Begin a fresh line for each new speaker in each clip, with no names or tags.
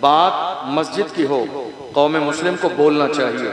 बात मस्जिद की हो कौम मुस्लिम को बोलना चाहिए,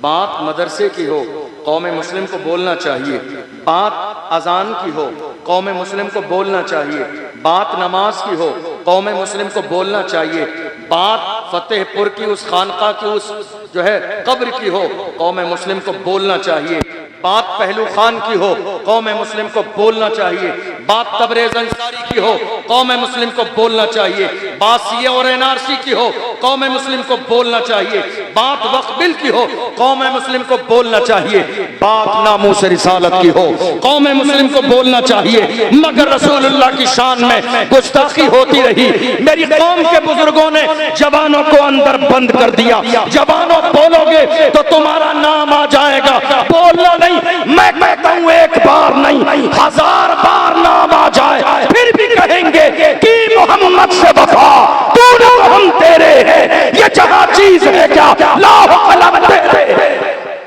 बात मदरसे की हो कौम मुस्लिम को बोलना चाहिए, बात अजान की हो कौम मुस्लिम को बोलना चाहिए, बात नमाज की हो कौम मुस्लिम को बोलना चाहिए, बात फतेहपुर की उस खानका की उस जो है कब्र की हो कौम मुस्लिम को बोलना चाहिए, बात पहलू खान की हो कौम मुस्लिम को बोलना चाहिए, बात तबरेज़ अंसारी की हो कौम मुस्लिम को बोलना चाहिए, बात सिया और एनआरसी की हो कौम मुस्लिम को बोलना चाहिए, बात वक्फ बिल की हो कौम मुस्लिम को बोलना चाहिए, बात नामूस रिसालत की हो कौम मुस्लिम को बोलना चाहिए। मगर रसूलुल्लाह की शान में गुस्ताखी होती रही। मेरी कौम के बुजुर्गों ने जवानों को अंदर बंद कर दिया। जवानों बोलोगे तो तुम्हारा नाम आ जाएगा, बोलना नहीं। मैं कहता हूं एक बार नहीं 1000 बार नाम आ जाए फिर भी कहेंगे कि मोहम्मद से वफा तूने हम तेरे हैं, ये जहां चीज है क्या लाहो कलम तेरे।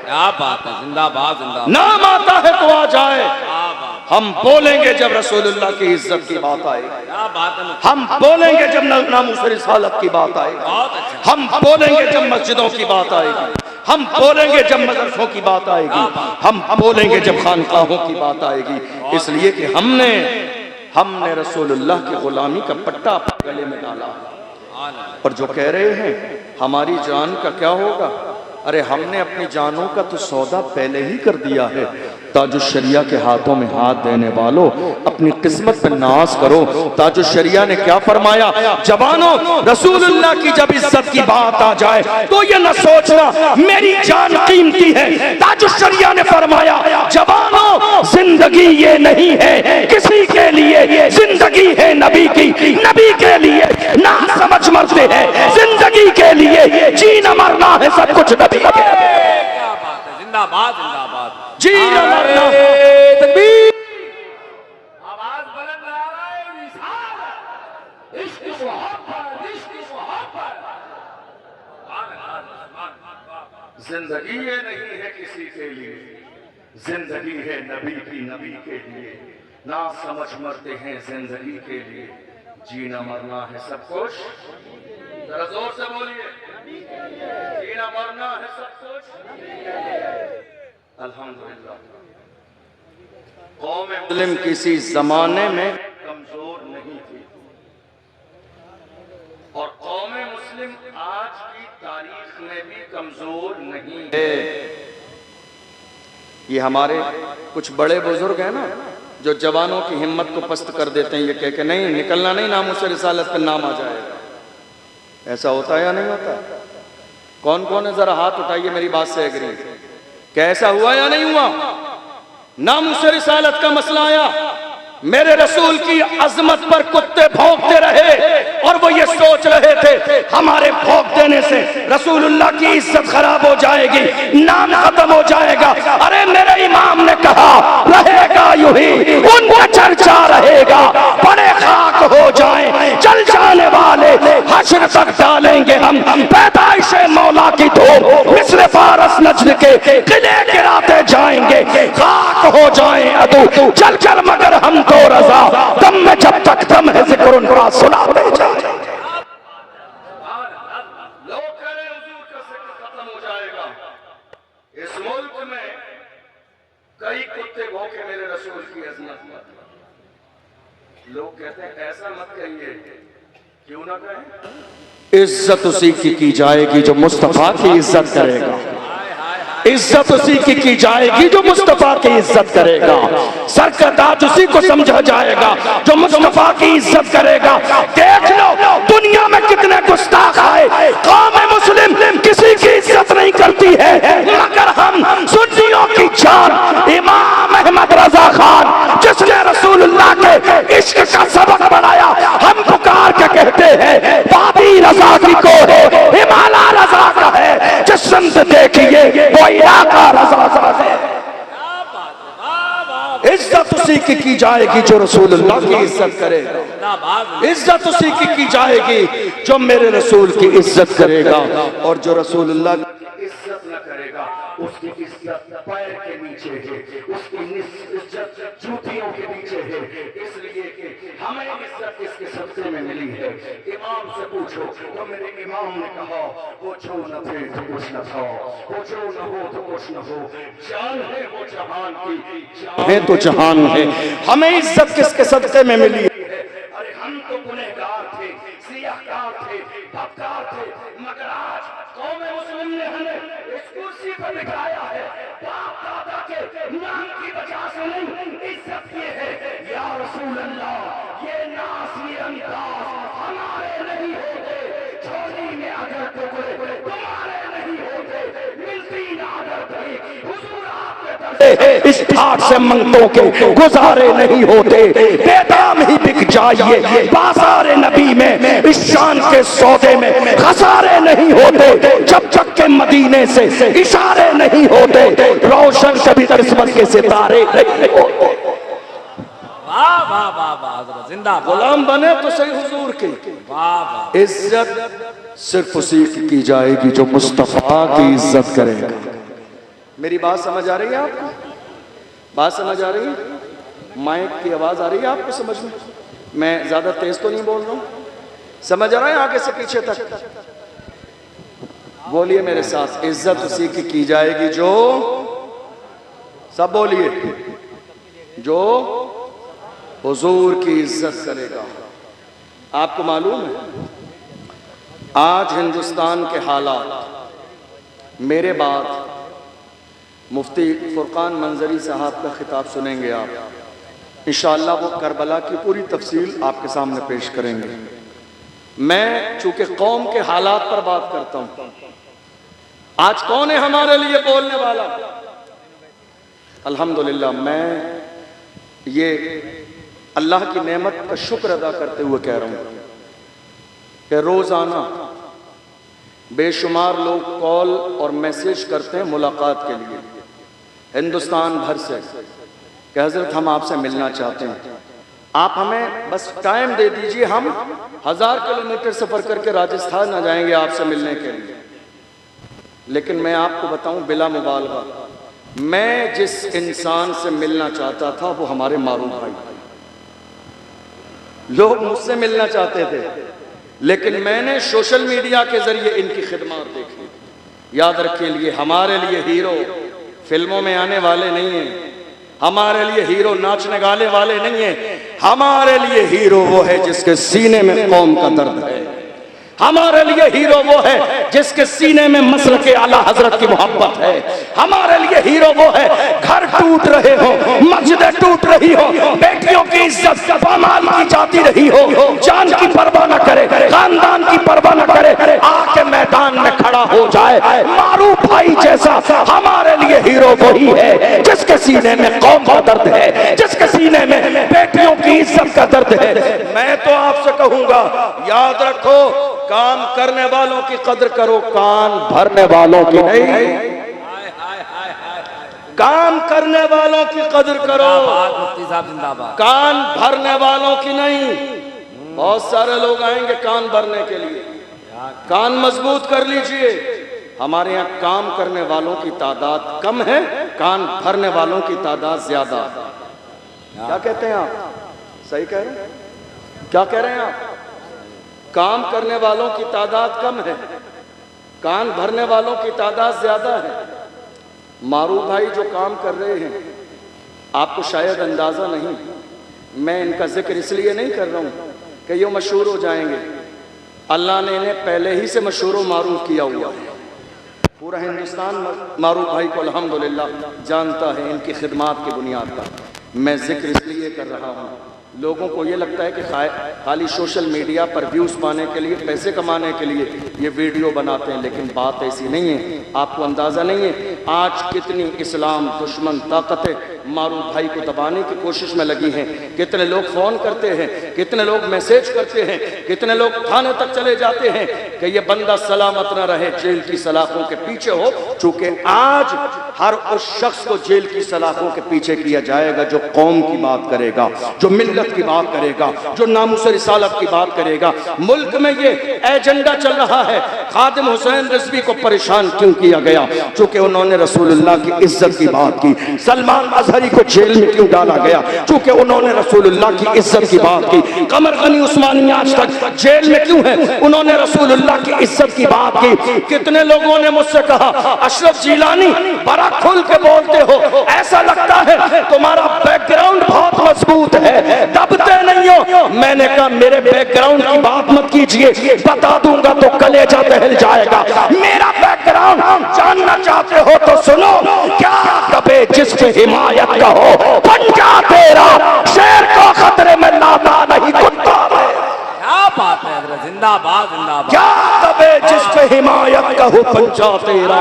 क्या बात है, जिंदाबाद जिंदाबाद।
नाम आता है तो आ जाए। हम बोलेंगे जब रसूलुल्लाह की इज्जत की बात आएगी,
क्या बात है।
हम बोलेंगे जब नामूस रिसालत की बात आएगी, हम बोलेंगे जब मस्जिदों की बात आएगी, हम बोलेंगे जब मदरसों की बात आएगी, हम बोलेंगे जब खानकाहों की बात आएगी। इसलिए कि हमने रसूलुल्लाह की गुलामी का पट्टा अपने गले में डाला। और जो कह रहे हैं हमारी जान का क्या होगा, अरे हमने अपनी जानों का तो सौदा पहले ही कर दिया है। ताजुश शरिया के हाथों में हाथ देने वालों अपनी किस्मत पे नाज करो। ताजुश शरिया ने क्या फरमाया, जवानों रसूलुल्लाह की जब इज्जत की बात आ जाए तो ये न सोचना मेरी जान कीमती है। ताजुश शरिया ने फरमाया, जवानों जिंदगी ये नहीं है किसी के लिए, जिंदगी है नबी की, नबी के लिए ना समझ मरते हैं, जिंदगी के लिए जीना मरना है सब कुछ नबी के।
क्या बात है, जिंदाबाद जिंदाबाद।
जीना मरना
तकबीर।
आवाज बुलंद आ रहा है, रिसालत, इश्क मोहब्बत, इश्क मोहब्बत।
जिंदगी ये नहीं है किसी के लिए, जिंदगी है नबी की, नबी के लिए ना समझ मरते हैं जिंदगी के लिए, जीना मरना है सब कुछ। जरा जोर से बोलिए, जीना मरना है सब कुछ। अल्हम्दुलिल्लाह कौम मुस्लिम किसी जमाने में कमजोर नहीं थी और कौम मुस्लिम आज की तारीख में भी कमजोर नहीं है। ये हमारे कुछ बड़े बुजुर्ग हैं ना जो जवानों की हिम्मत को पस्त कर देते हैं, ये कह के नहीं निकलना नहीं, नामूस रिसालत का नाम आ जाएगा। ऐसा होता है या नहीं होता? कौन कौन है जरा हाथ उठाइए, मेरी बात से एग्री। क्या ऐसा हुआ या नहीं हुआ? नामूस रिसालत का मसला आया, मेरे रसूल की अजमत पर कुत्ते भौंकते रहे और वो ये सोच रहे थे हमारे भौंक देने से रसूलुल्लाह की इज्जत खराब हो जाएगी, नाम खत्म हो जाएगा। अरे मेरे इमाम ने कहा रहेगा यूं ही, उनका चर्चा रहेगा, बड़े खाक हो जाएं, चल जाने वाले हश्र तक डालेंगे हम पैदाइश मौला की धूम, मिस्र फारस नजद के किले गिराते जाएंगे, खाक हो जाएं अदू चल चल मगर हम तो रजा, दम में जब तक दम है जिक्र उनका सुनाते जाए। लोग कह रहे हुजूर का जिक्र खत्म हो जाएगा, इस मुल्क में कई कुत्ते भौंके मेरे रसूल की अज़मत में। लोग कहते हैं ऐसा मत कहिए, क्यों ना कहें? इज्जत उसी की जाएगी जो मुस्तफा की इज्जत करेगा, इज्जत उसी की जाएगी जो मुस्तफा की इज्जत करेगा, सरकताज उसी को समझा जाएगा जो मुस्तफा की इज्जत करेगा। देख लो दुनिया में कितने गुस्ताख आए, कौम मुस्लिम किसी की इज्जत नहीं करती है, मगर हम सुन्नियों की जान इमाम अहमद रजा खान जिसने रसूलुल्लाह के इश्क का सबक बढ़ाया, हम पुकार के कहते हैं बाबी रजा की को है, हिमालय रजा का है, जिस संत देखिए वो इलाका रजा है। इज्जत उसी की जाएगी जो रसूलुल्लाह की इज्जत करेगा, इज्जत उसी की जाएगी जो मेरे रसूल की इज्जत करेगा, और जो रसूलुल्लाह की इज्जत न करेगा उसकी इज्जत पैर के नीचे है, उसकी इज्जत जूतियों के नीचे है। इसलिए कि हमें इज्जत किसके सदक़े में मिली है? इमाम से पूछो
पूछो तो मेरे इमाम ने कहा वो जो न थे तो कुछ न था, वो जो न हो तो कुछ न हो, जान है वो जहान की, जान
है तो जहान है। हमें इज्जत किसके सदक़े में मिली है?
अरे हम तो गुनहगार थे, सियाहकार थे, बदकार थे, मगर आज कौम मुस्लिम ने हमें इस कुर्सी पर बिठाया है। बाप दादा के नाम की वजह से नहीं, इज्जत ये है या रसूल अल्लाह, ये नास ये अंदाज हमारे नहीं होते, छोरी में अगर टुकड़े तुम्हारे नहीं होते, मिलती ना अगर कहीं हुजूर आपके
इस ठाट से मंगतों के गुजारे नहीं होते, बेदाम ही बिक जाइए बाजार नबी में, इस शान के सौदे में खसारे नहीं होते, जब तक के मदीने से इशारे नहीं होते, रोशन कभी किस्मत के सितारे नहीं होते।
वाह वाह वाह वाह हजरत जिंदाबाद।
गुलाम बने तो सही हुजूर की,
वाह वाह।
इज्जत सिर्फ उसी की जाएगी जो मुस्तफा की इज्जत करेगा। मेरी बात समझ आ रही है आपको? बात समझ आ रही है? माइक की आवाज आ रही है आपको समझ में? मैं ज्यादा तेज तो नहीं बोल रहा हूं? समझ आ रहा है आगे से पीछे तक? बोलिए मेरे साथ, इज्जत उसी की जाएगी जो, सब बोलिए, जो हुजूर की इज्जत करेगा। आपको मालूम है आज हिंदुस्तान के हालात, मेरे बाद मुफ्ती फुरकान मंजरी साहब का खिताब सुनेंगे आप, इंशाअल्लाह वो करबला की पूरी तफसील आपके सामने पेश करेंगे। मैं चूंकि कौम के हालात पर बात करता हूं, आज कौन है हमारे लिए बोलने वाला? अल्हम्दुलिल्लाह, मैं ये अल्लाह की नेमत का शुक्र अदा करते हुए कह रहा हूं कि रोजाना बेशुमार लोग कॉल और मैसेज करते हैं मुलाकात के लिए हिंदुस्तान भर से कि हजरत हम आपसे मिलना चाहते हैं, आप हमें बस टाइम दे दीजिए, हम 1000 किलोमीटर सफर करके राजस्थान आ जाएंगे आपसे मिलने के लिए। लेकिन मैं आपको बताऊं बिला मुबालगा, मैं जिस इंसान से मिलना चाहता था वो हमारे मारूफ भाई, लोग मुझसे मिलना चाहते थे, लेकिन मैंने सोशल मीडिया के जरिए इनकी खिदमत देखी। याद रखिए, लिए हमारे लिए हीरो फिल्मों में आने वाले नहीं हैं, हमारे लिए हीरो नाचने गाने वाले नहीं हैं, हमारे लिए हीरो वो है जिसके सीने में कौम का दर्द है, हमारे लिए हीरो वो है जिसके सीने में मसल के आला हजरत की मोहब्बत है, हमारे लिए हीरो वो है घर टूट रहे हो, मस्जिदें टूट रही हो, बेटियों की इज्जत पामाल की जाती रही हो, जान की परवाह न करे, खानदान की परवाह न करे, आके मैदान में खड़ा हो जाए मारूफ भाई जैसा। हमारे लिए हीरो वही है जिसके सीने में कौम का दर्द है, जिसके सीने में बेटियों की इज्जत का दर्द है। मैं तो आपसे कहूंगा, याद रखो, काम करने वालों की कदर करो, कान भरने वालों की नहीं। काम करने वालों की कदर करो,
मुफ्ती साहब जिंदाबाद।
कान भरने वालों की नहीं। बहुत सारे लोग आएंगे कान भरने के लिए, कान मजबूत कर लीजिए। हमारे यहाँ काम करने वालों की तादाद कम है, कान भरने वालों की तादाद ज्यादा। क्या कहते हैं आप? सही कह रहे हैं? क्या कह रहे हैं आप? काम करने वालों की तादाद कम है, कान भरने वालों की तादाद ज्यादा है। मारूफ भाई जो काम कर रहे हैं, आपको शायद अंदाजा नहीं, मैं इनका जिक्र इसलिए नहीं कर रहा हूं कि ये मशहूर हो जाएंगे। अल्लाह ने इन्हें पहले ही से मशहूर मारूफ किया हुआ है। पूरा हिंदुस्तान मारूफ भाई को अल्हम्दुलिल्लाह जानता है इनकी खिदमात की बुनियाद पर। मैं जिक्र इसलिए कर रहा हूँ, लोगों को ये लगता है कि खाली सोशल मीडिया पर व्यूज़ पाने के लिए, पैसे कमाने के लिए ये वीडियो बनाते हैं, लेकिन बात ऐसी नहीं है। आपको अंदाज़ा नहीं है आज कितनी इस्लाम दुश्मन ताकतें मारूफ भाई को दबाने की कोशिश में लगी हैं। कितने लोग फ़ोन करते हैं, कितने लोग मैसेज करते हैं, कितने लोग थाने तक चले जाते हैं कि ये बंदा सलामत न रहे, जेल की सलाखों के पीछे हो। चूँकि आज हर उस शख्स को जेल की सलाखों के पीछे किया जाएगा जो कौम की बात करेगा, जो मिल्लत की बात करेगा, जो नामुस रिसालत की बात करेगा। मुल्क में ये एजेंडा चल रहा है खादिम हुसैन रिजवी को परेशान क्यों किया गया? चूंकि उन्होंने रसूलुल्लाह की इज्जत की बात की। सलमान अजहरी को जेल में क्यों डाला गया? चूंकि उन्होंने रसूलुल्लाह की इज्जत की बात की। कमर गनी उस्मानी आज तक जेल में क्यों है? उन्होंने रसूलुल्लाह की इज्जत की बात की। कितने लोगों ने मुझसे कहा, अशरफ जिलानी बड़ा खुल के बोलते हो, ऐसा लगता है तुम्हारा बैकग्राउंड बहुत मजबूत है, दबते नहीं हो। मैंने कहा मेरे बैकग्राउंड की बात मत कीजिए, बता दूंगा तो कलेजा दहल जाएगा। मेरा बैकग्राउंड जानना चाहते हो तो सुनो। क्या दबे जिस पे हिमायत का हो, पंजा तेरा शेर को खतरे में लाता नहीं कुत्ता।
क्या बात है हजरत, जिंदाबाद जिंदाबाद।
क्या दबे जिस पे हिमायत का हो, पंजा तेरा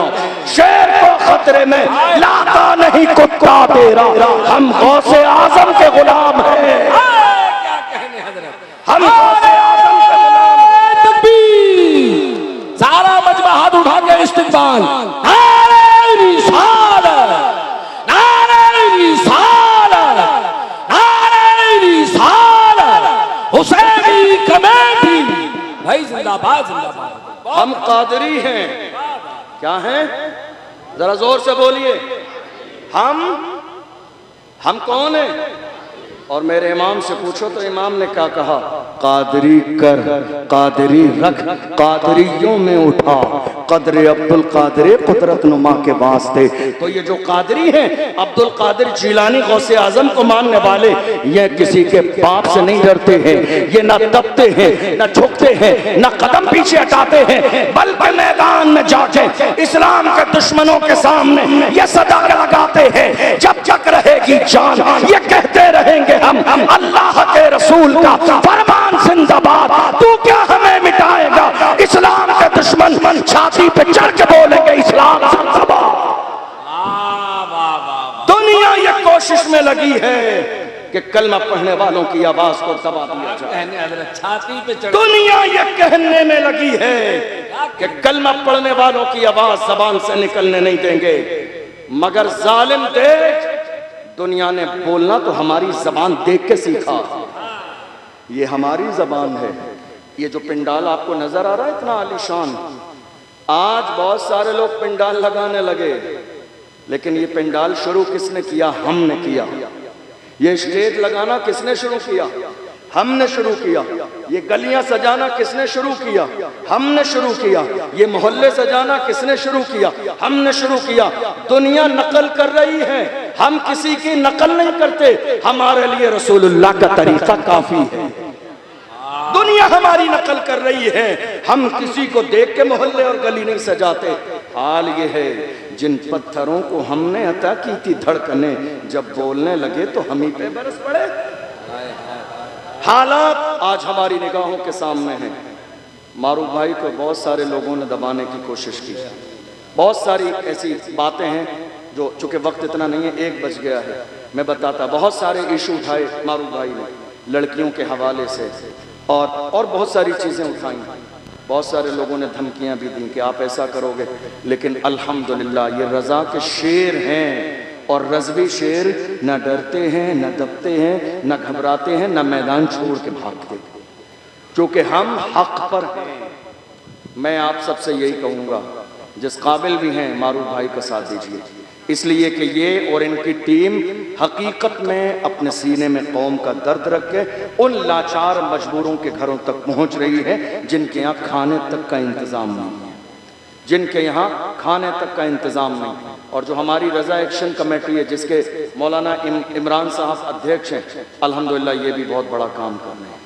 शेर को खतरे में लाता नहीं कुत्ता तेरा। हम गौसे आजम के गुलाम हैं,
क्या कहने हजरत,
हम गौसे आजम के गुलाम हैं।
तकबीर, सारा मजमा हाथ उठा के इस्तिकबाल। नारे रिसालत, नारे रिसालत, नारे रिसालत, हुसैनी कमेटी भाई जिंदाबाद जिंदाबाद।
हम कादरी हैं। क्या हैं? जरा जोर से बोलिए। हम कौन हैं? और मेरे इमाम से पूछो तो इमाम ने क्या कहा? कादरी कर, कादरी रख, कादरियों में उठा, कदर अब्दुल कादर कुदरत नुमा के वास्ते। तो ये जो कादरी हैं, अब्दुल कादिर जिलानी गौसे आजम को मानने वाले, ये किसी के बाप से नहीं डरते हैं, ये ना दबते हैं, ना झुकते हैं, ना कदम पीछे हटाते हैं, बल्कि मैदान में जाके इस्लाम के दुश्मनों के सामने ये सदा लगाते हैं, जब तक रहेगी जान ये कहते रहेंगे हम अल्लाह के रसूल का फरमान जिंदाबाद। तू क्या हमें मिटाएगा? इस्लाम के दुश्मन छाती पे चढ़ के बोलेंगे इस्लाम जिंदाबाद। दुनिया ये कोशिश में लगी है कि कलमा पढ़ने वालों की आवाज को दबा दिया जाए।
छाती पे चढ़,
दुनिया ये कहने में लगी है कि कलमा पढ़ने वालों की आवाज जबान से निकलने नहीं देंगे। मगर जालिम देख, दुनिया ने बोलना तो हमारी जबान देख के सीखा। ये हमारी जबान है। ये जो पिंडाल आपको नजर आ रहा है इतना आलीशान, आज बहुत सारे लोग पिंडाल लगाने लगे, लेकिन ये पिंडाल शुरू किसने किया? हमने किया। ये स्टेज लगाना किसने शुरू किया? हमने शुरू किया। ये गलियां सजाना किसने शुरू किया? हमने शुरू किया। ये मोहल्ले सजाना किसने शुरू किया? हमने शुरू किया। दुनिया नकल कर रही है, हम किसी की नकल नहीं करते। हमारे लिए रसूलुल्लाह का तरीका काफी है। दुनिया हमारी नकल कर रही है, हम किसी को देख के मोहल्ले और गली नहीं सजाते। हाल ये है, जिन पत्थरों को हमने अता की थी धड़कने, जब बोलने लगे तो हम ही पे बरस पड़े। हालात आज हमारी निगाहों के सामने हैं। मारूफ भाई को बहुत सारे लोगों ने दबाने की कोशिश की। बहुत सारी ऐसी बातें हैं जो, चूंकि वक्त इतना नहीं है, 1 बज गया है, मैं बताता। बहुत सारे इशू उठाए मारूफ भाई ने, लड़कियों के हवाले से और बहुत सारी चीज़ें उठाई। बहुत सारे लोगों ने धमकियां भी दी कि आप ऐसा करोगे, लेकिन अल्हम्दुलिल्लाह ये रज़ा के शेर हैं। और रज़वी शेर न डरते हैं, न दबते हैं, न घबराते हैं, न मैदान छोड़ के भागते, क्योंकि हम हक पर हैं। मैं आप सबसे यही कहूँगा, जिस काबिल भी हैं मारूफ भाई का साथ दीजिए, इसलिए कि ये और इनकी टीम हकीकत में अपने सीने में कौम का दर्द रख के उन लाचार मजबूरों के घरों तक पहुँच रही है जिनके यहाँ खाने तक का इंतज़ाम नहीं है, जिनके यहाँ खाने तक का इंतज़ाम नहीं। और जो हमारी रज़ा एक्शन कमेटी है, जिसके मौलाना इमरान साहब अध्यक्ष हैं, अल्हम्दुलिल्लाह ये भी बहुत बड़ा काम कर रहे हैं।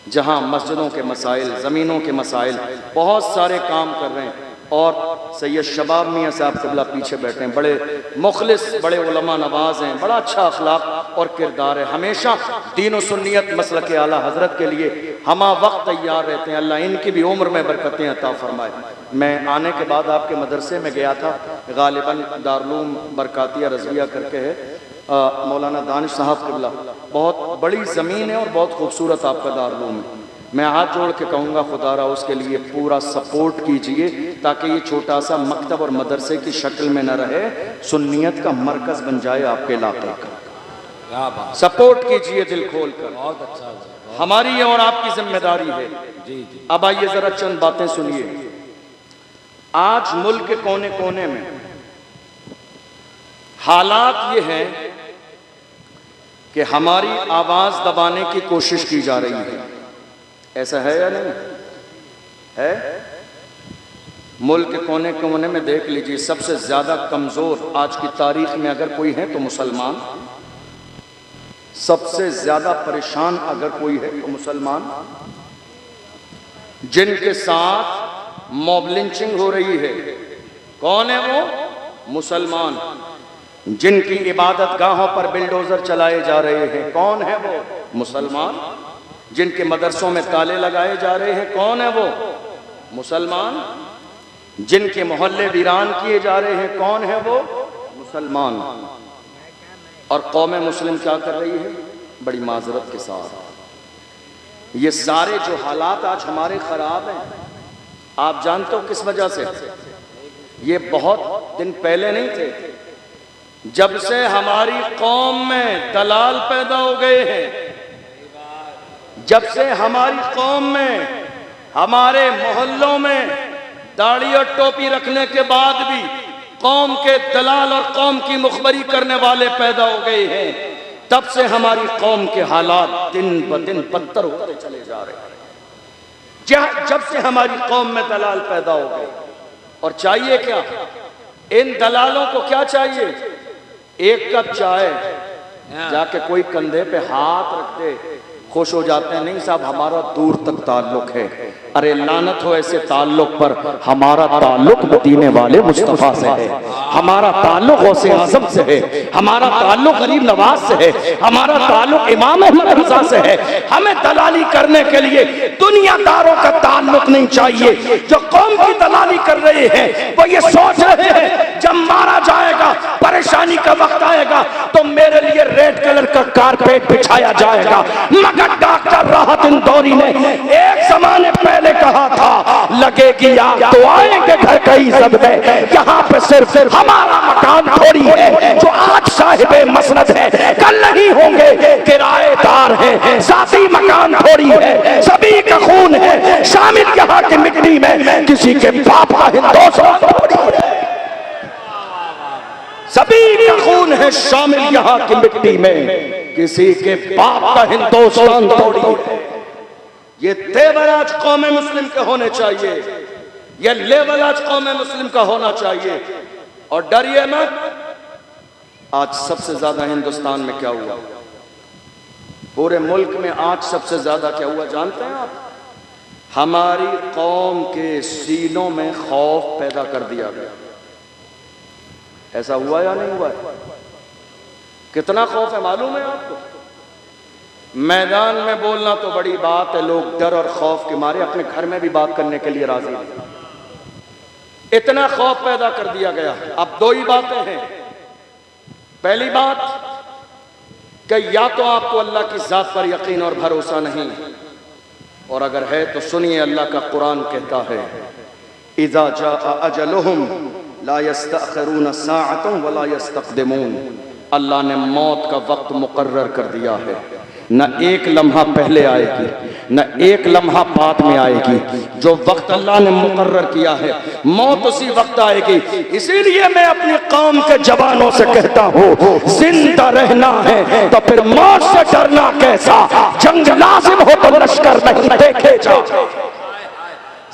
जहाँ मस्जिदों के मसाइल, ज़मीनों के मसाइल, बहुत सारे काम कर रहे हैं। और सैयद शबाब मियाँ साहब क़िबला पीछे बैठे हैं, बड़े मुखलिस, बड़े उलमा नवाज हैं, बड़ा अच्छा अखलाक और किरदार है। हमेशा दीन व सुन्नियत मसलक आला हज़रत के लिए हमा वक्त तैयार रहते हैं। अल्लाह इनकी भी उम्र में बरकतें अता फरमाए। मैं आने के बाद आपके मदरसे में गया था, गालिबन दारुल बरकातिया रज़विया करके है, मौलाना दानिश साहब क़िबला, बहुत बड़ी ज़मीन है और बहुत खूबसूरत आपका दारुल है। मैं हाथ जोड़ के कहूँगा खुदारा उसके लिए पूरा सपोर्ट कीजिए, ताकि ये छोटा सा मकतब और मदरसे की शक्ल में न रहे, सुन्नियत का मरकज़ बन जाए आपके इलाके का। सपोर्ट कीजिए दिल खोल कर,
बहुत अच्छा,
हमारी और आपकी जिम्मेदारी है।
जी जी।
अब आइए ज़रा चंद बातें सुनिए। आज मुल्क के कोने कोने में हालात ये हैं कि हमारी आवाज दबाने की कोशिश की जा रही है। ऐसा है या नहीं है? मुल्क के कोने कोने में देख लीजिए, सबसे ज्यादा कमजोर आज की तारीख में अगर कोई है तो मुसलमान। सबसे ज्यादा परेशान अगर कोई है तो मुसलमान, जिनके साथ मॉब लिंचिंग हो रही है। कौन है वो? मुसलमान। जिनकी इबादत गाहों पर बिल्डोजर चलाए जा रहे हैं। कौन है वो? मुसलमान। जिनके मदरसों में ताले लगाए जा रहे हैं। कौन है वो? मुसलमान। जिनके मोहल्ले वीरान किए जा रहे हैं। कौन है वो? मुसलमान। और कौम मुस्लिम क्या कर रही है? बड़ी माजरत के साथ ये सारे जो हालात आज हमारे खराब हैं, आप जानते हो किस वजह से? ये बहुत दिन पहले नहीं थे, जब से हमारी कौम में दलाल पैदा हो गए हैं, जब से हमारी कौम में, हमारे मोहल्लों में दाढ़ी और टोपी रखने के बाद भी कौम के दलाल और कौम की मुखबरी करने वाले पैदा हो गए हैं, तब से हमारी कौम के हालात दिन ब दिन बदतर होते चले जा रहे हैं। जब से हमारी कौम में दलाल पैदा हो गए। और चाहिए क्या? इन दलालों को क्या चाहिए? एक कप चाय, जाके कोई कंधे पे हाथ रख दे, खुश हो जाते हैं। नहीं साहब, हमारा दूर तक ताल्लुक है। अरे लानत हो ऐसे ताल्लुक पर। हमारा ताल्लुक मदीने वाले मुस्तफा से है, हमारा ताल्लुक गौसे आज़म से है, हमारा ताल्लुक गरीब नवाज से है, हमारा ताल्लुक इमाम अहमद रज़ा से है। हमें दलाली करने के लिए दुनियादारों का ताल्लुक नहीं चाहिए। जो कौम की दलाली कर रहे हैं वो ये सोच रहे हैं जब मारा जाएगा, परेशानी का वक्त आएगा तो मेरे लिए रेड कलर का कारपेट बिछाया जाएगा। मगर डॉक्टर राहत इंदौरी ने एक जमाने पहले कहा था, लगेगी आग तो आएंगे घर कई सब में, यहाँ पे सिर्फ हमारा मकान थोड़ी है। जो आज साहिबे मसनद है कल नहीं होंगे किराएदार हैं। साथी मकान थोड़ी है, सभी का खून है शामिल यहाँ की मिट्टी में, किसी के बाप का हिंदुस्तान थोड़ी है। सभी का खून है शामिल यहाँ की मिट्टी में, किसी के बाप का हिंदुस्तान थोड़ी है। ये तेवर आज कौम मुस्लिम के होने चाहिए, ये लेवल आज कौम मुस्लिम का होना चाहिए। और डरिए मत। आज सबसे ज्यादा हिंदुस्तान में क्या हुआ? पूरे मुल्क में आज सबसे ज्यादा क्या हुआ जानते हैं आप? हमारी कौम के सीनों में खौफ पैदा कर दिया गया। ऐसा हुआ या नहीं हुआ? कितना खौफ है मालूम है आपको? मैदान में बोलना तो बड़ी बात है, लोग डर और खौफ के मारे अपने घर में भी बात करने के लिए राजी नहीं। इतना खौफ पैदा कर दिया गया। अब दो ही बातें हैं। पहली बात कि या तो आपको अल्लाह की जात पर यकीन और भरोसा नहीं, और अगर है तो सुनिए, अल्लाह का कुरान कहता है, इज़ा जाअ अजलुहुम ला यस्तअखिरून साअतन वला यस्तक़दिमून। अल्लाह ने मौत का वक्त मुकर्रर कर दिया है। न एक लम्हा पहले आएगी, न एक लम्हा बाद में आएगी। जो वक्त अल्लाह ने मुकर्रर किया है, मौत उसी वक्त आएगी। इसीलिए मैं अपनी कौम के जवानों से कहता हूँ, जिंदा रहना है तो फिर मौत से डरना कैसा? जंग लाजिम हो तो लश्कर नहीं देखे जाओ।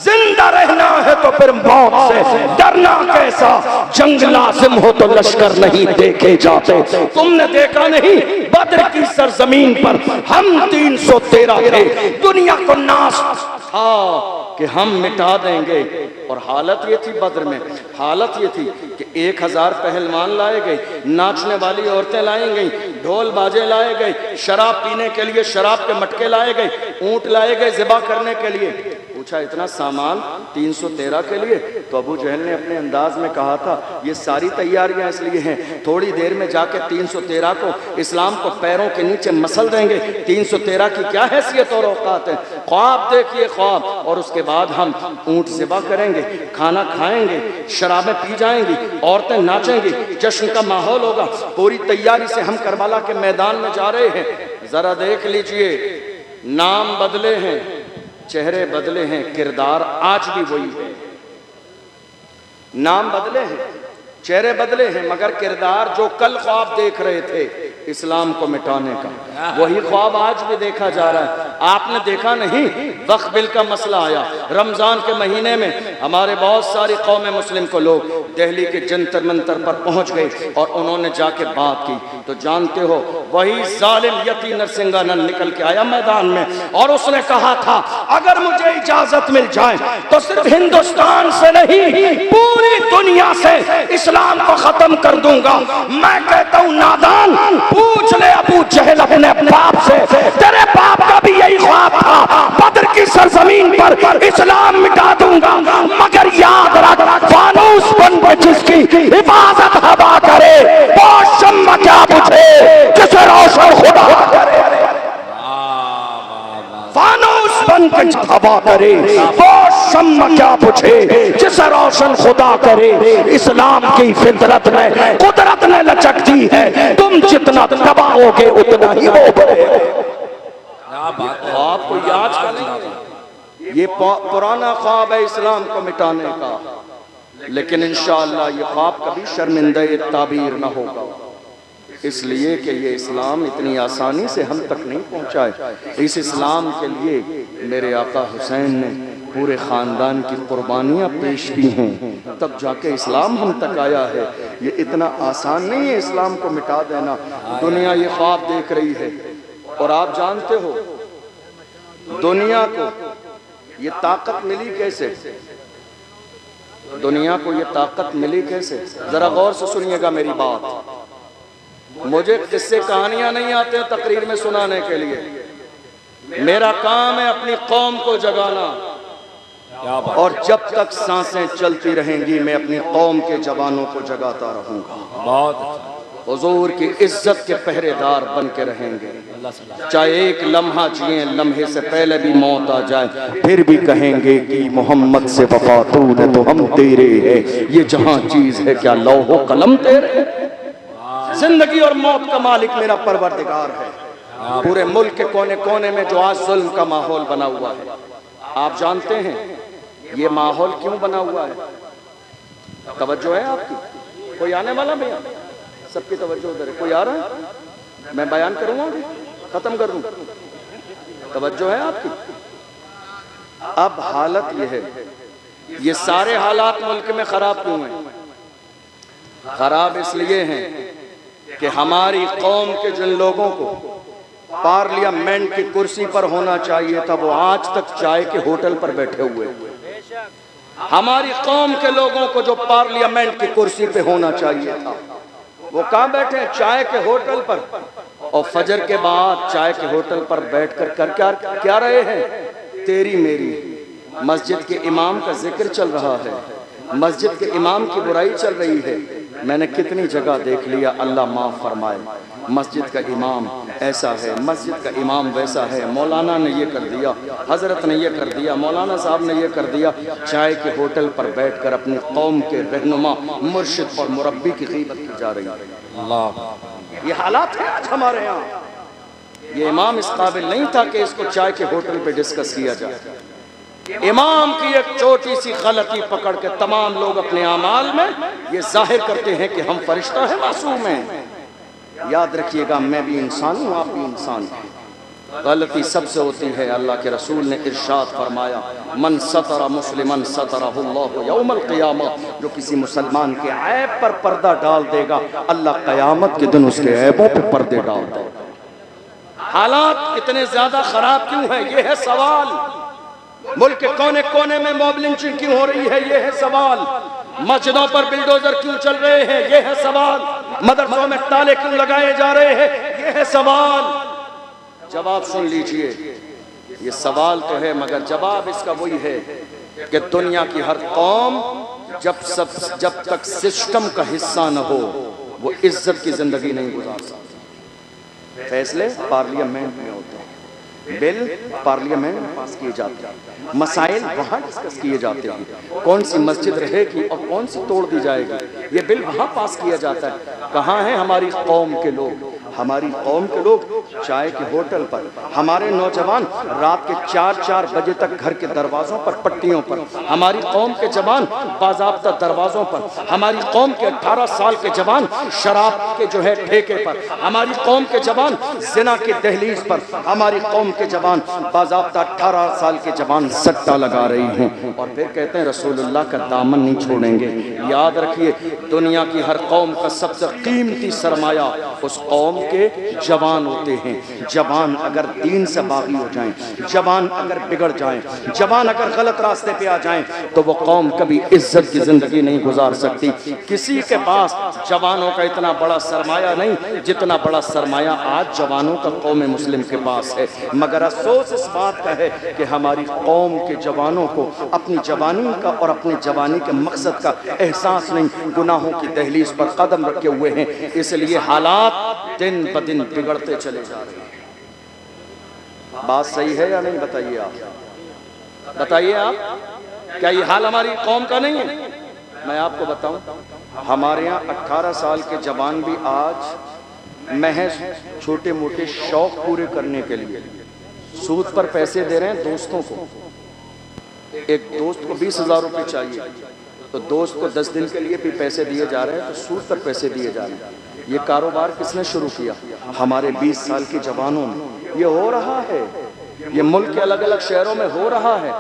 जिंदा रहना है तो फिर मौत से डरना कैसा? जंग लाजिम हो तो लश्कर नहीं देखे जाते। तुमने देखा नहीं, बद्र की सरजमीन पर हम 313 थे, दुनिया को नाश था कि हम मिटा देंगे। और हालत ये थी बद्र में, हालत ये थी कि 1000 पहलवान लाए गए, नाचने वाली औरतें लाई गई, ढोल बाजे लाए गए, शराब पीने के लिए शराब के मटके लाए गए, ऊंट लाए गए ज़िबा करने के लिए। पूछा इतना सामान 313 के लिए? तो अबू जहल ने अपने अंदाज में कहा था, ये सारी तैयारियां इसलिए हैं, थोड़ी देर में जाके 313 को, इस्लाम को पैरों के नीचे मसल देंगे। 313 की क्या हैसियत और औकात है? ख्वाब देखिए, ख्वाब। और उसके बाद हम ऊंट ज़िबा करेंगे, खाना खाएंगे, शराबें पी जाएंगी, औरतें नाचेंगी, जश्न का माहौल होगा। पूरी तैयारी से हम करबला के मैदान में जा रहे हैं। जरा देख लीजिए, नाम बदले हैं, चेहरे बदले हैं, किरदार आज भी वही है। नाम बदले हैं, चेहरे बदले हैं, मगर किरदार जो कल ख्वाब देख रहे थे इस्लाम को मिटाने का, वही ख्वाब आज भी देखा जा रहा है। आपने देखा नहीं, वक्फ बिल का मसला आया, रमजान के महीने में हमारे बहुत सारी कौम मुस्लिम को लोग दिल्ली के जंतर मंतर पर पहुंच गए और उन्होंने जाके बात की। तो जानते हो वही जालिम यती नरसिंहानंद निकल के आया मैदान में और उसने कहा था अगर मुझे इजाजत मिल जाए तो सिर्फ हिंदुस्तान से नहीं पूरी दुनिया से इस्लाम को खत्म कर दूंगा। मैं कहता हूं नादान, पूछ ले अबू जहल अपने बाप से, तेरे बाप का भी यही ख्वाब था, बदर की सरजमीन पर इस्लाम मिटा दूंगा। मगर याद रख, फानूस बन के जिसकी हिफाजत हवा करे वो शम्मा क्या बुझे जिसे रोशन खुदा करे। फानूस बन के हवा करे वो शम्मा क्या बुझे जिसे रोशन खुदा करे। इस्लाम की फितरत में कुदरत ने लचक दी है, तुम जितना दबाओगे उतना ही वो बढ़ेगा। आपको याद का नहीं, ये पुराना ख्वाब है इस्लाम को मिटाने का, लेकिन इंशाअल्लाह ये ख्वाब कभी शर्मिंदा ताबीर न होगा, इसलिए कि ये इस्लाम इतनी आसानी से हम तक नहीं पहुंचा है। इस इस्लाम के लिए मेरे आका हुसैन ने पूरे ख़ानदान की कुर्बानियाँ पेश की हैं, तब जाके इस्लाम हम तक आया है। ये इतना आसान नहीं है इस्लाम को मिटा देना। दुनिया ये ख्वाब देख रही है और आप जानते हो दुनिया को ये ताकत मिली कैसे, दुनिया को ये ताकत मिली कैसे, जरा गौर से सुनिएगा मेरी बात। मुझे किस्से कहानियां नहीं आते हैं तकरीर में सुनाने के लिए, मेरा काम है अपनी कौम को जगाना, और जब तक सांसें चलती रहेंगी मैं अपनी कौम के जवानों को जगाता रहूंगा। बहुत हुजूर की इज्जत के पहरेदार बन के रहेंगे, चाहे एक लम्हा जिए, लम्हे से पहले भी मौत आ जाए फिर भी कहेंगे कि मोहम्मद से वफा तूने तो हम तेरे हैं, ये जहां चीज है क्या लौहो कलम तेरे। जिंदगी और मौत का मालिक मेरा परवरदिगार है। पूरे मुल्क के कोने कोने में जो आज जुल्म का माहौल बना हुआ है, आप जानते हैं ये माहौल क्यों बना हुआ है? तवज्जो है आपकी? कोई आने वाला भैया? सबकी तवज्जो उधर है। कोई आ रहा है? मैं बयान करूंगा, खत्म कर दूं। तवज्जो है आपकी? अब हालत ये है, ये सारे हालात मुल्क में खराब क्यों हैं? खराब इसलिए हैं कि हमारी कौम के जिन लोगों को पार्लियामेंट की कुर्सी पर होना चाहिए था वो आज तक चाय के होटल पर बैठे हुए। हमारी कौम के लोगों को जो पार्लियामेंट की कुर्सी पे होना चाहिए था वो कहाँ बैठे हैं? चाय के होटल पर। और फजर के बाद चाय के होटल पर बैठकर कर क्या रहे हैं? तेरी मेरी। मस्जिद के इमाम का जिक्र चल रहा है, मस्जिद के इमाम की बुराई चल रही है। मैंने कितनी जगह देख लिया, अल्लाह माफ़ फरमाए, मस्जिद का इमाम ऐसा है, मस्जिद का इमाम वैसा है, मौलाना ने ये कर दिया, हज़रत ने ये कर दिया, मौलाना साहब ने ये कर दिया। चाय के होटल पर बैठकर अपनी कौम के रहनुमा, मुर्शिद और मुरब्बी की ग़ीबत की जा रही है। अल्लाह, ये हालात है आज हमारे यहाँ। ये इमाम इस काबिल नहीं था कि इसको चाय के होटल पर डिस्कस किया जाए। इमाम की एक छोटी सी गलती पकड़ के तमाम लोग अपने आमाल में ये जाहिर करते हैं कि हम फरिश्ता हैं, मासूम हैं। याद रखिएगा, मैं भी इंसान हूँ, आप भी इंसान हैं। गलती सबसे होती है। अल्लाह के रसूल ने इरशाद फरमाया, मन सतरा मुस्लिमन सतरहुल्लाहु यौमल क़ियामा, जो किसी मुसलमान के ऐब पर पर्दा डाल देगा अल्लाह क़यामत के दिन उसके ऐबों पर पर्दे डाल देगा। हालात इतने ज्यादा खराब क्यों है? ये है सवाल। मुल्क के कोने कोने में मॉब लिंचिंग क्यों हो रही है? ये है सवाल। मस्जिदों पर बिल्डोजर क्यों चल रहे हैं? ये है सवाल। मदरसों में ताले क्यों लगाए जा रहे हैं? ये है सवाल। जवाब सुन लीजिए, ये सवाल तो है मगर जवाब इसका वही है कि दुनिया की हर कौम जब तक सिस्टम का हिस्सा न हो वो इज्जत की जिंदगी नहीं गुजार सकती। फैसले पार्लियामेंट में होते हैं, बिल पार्लियामेंट में पास किए जाते हैं, मसाइल वहाँ डिस्कस किए जाते हैं, कौन सी मस्जिद रहेगी और कौन सी तोड़ दी जाएगी, ये बिल वहाँ पास किया जाता है। कहाँ हैं हमारी कौम के लोग? हमारी कौम के लोग चाय के होटल पर, हमारे नौजवान रात के 4-4 बजे तक घर के दरवाज़ों पर पट्टियों पर, हमारी कौम के जवान बाज़ाब्ता दरवाज़ों पर, हमारी कौम के 18 साल के जवान शराब के जो है ठेके पर, हमारी कौम के जवान ज़िना के दहलीज पर, हमारी कौम के जवान बाज़ाब्ता 18 साल के जवान सट्टा लगा रही हैं और फिर कहते हैं रसूलुल्लाह का दामन नहीं छोड़ेंगे। याद रखिए, दुनिया की हर कौम का सबसे कीमती सरमाया उस कौम के जवान होते हैं। जवान अगर दीन से बागी हो जाएं, जवान अगर बिगड़ जाएं, जवान अगर गलत रास्ते पे आ जाएं, तो वो कौम कभी इज्जत की जिंदगी नहीं गुजार सकती। किसी के पास जवानों का इतना बड़ा सरमाया नहीं जितना बड़ा सरमाया आज जवानों का कौम मुस्लिम के पास है। मगर अफसोस इस बात का है कि हमारी कौम के जवानों को अपनी जवानी का और अपनी जवानी के मकसद का एहसास नहीं, गुनाहों की दहलीज पर कदम रखे हुए हैं। इसलिए हालात दिन ब दिन बिगड़ते चले जा रहे हैं। बात सही है या नहीं? बताइए आप, बताइए आप, क्या ये हाल हमारी कौम का नहीं है? मैं आपको बताऊं, हमारे यहाँ 18 साल के जवान भी आज महज छोटे मोटे शौक पूरे करने के लिए सूद पर पैसे दे रहे हैं दोस्तों को। एक दोस्त को 20,000 रुपये चाहिए तो दोस्त को 10 दिन के लिए भी पैसे दिए जा रहे हैं, तो सूद पर पैसे दिए जा रहे हैं। ये कारोबार किसने शुरू किया? हमारे 20 साल के जवानों में। ये हो रहा है, ये मुल्क के अलग अलग शहरों में हो रहा है।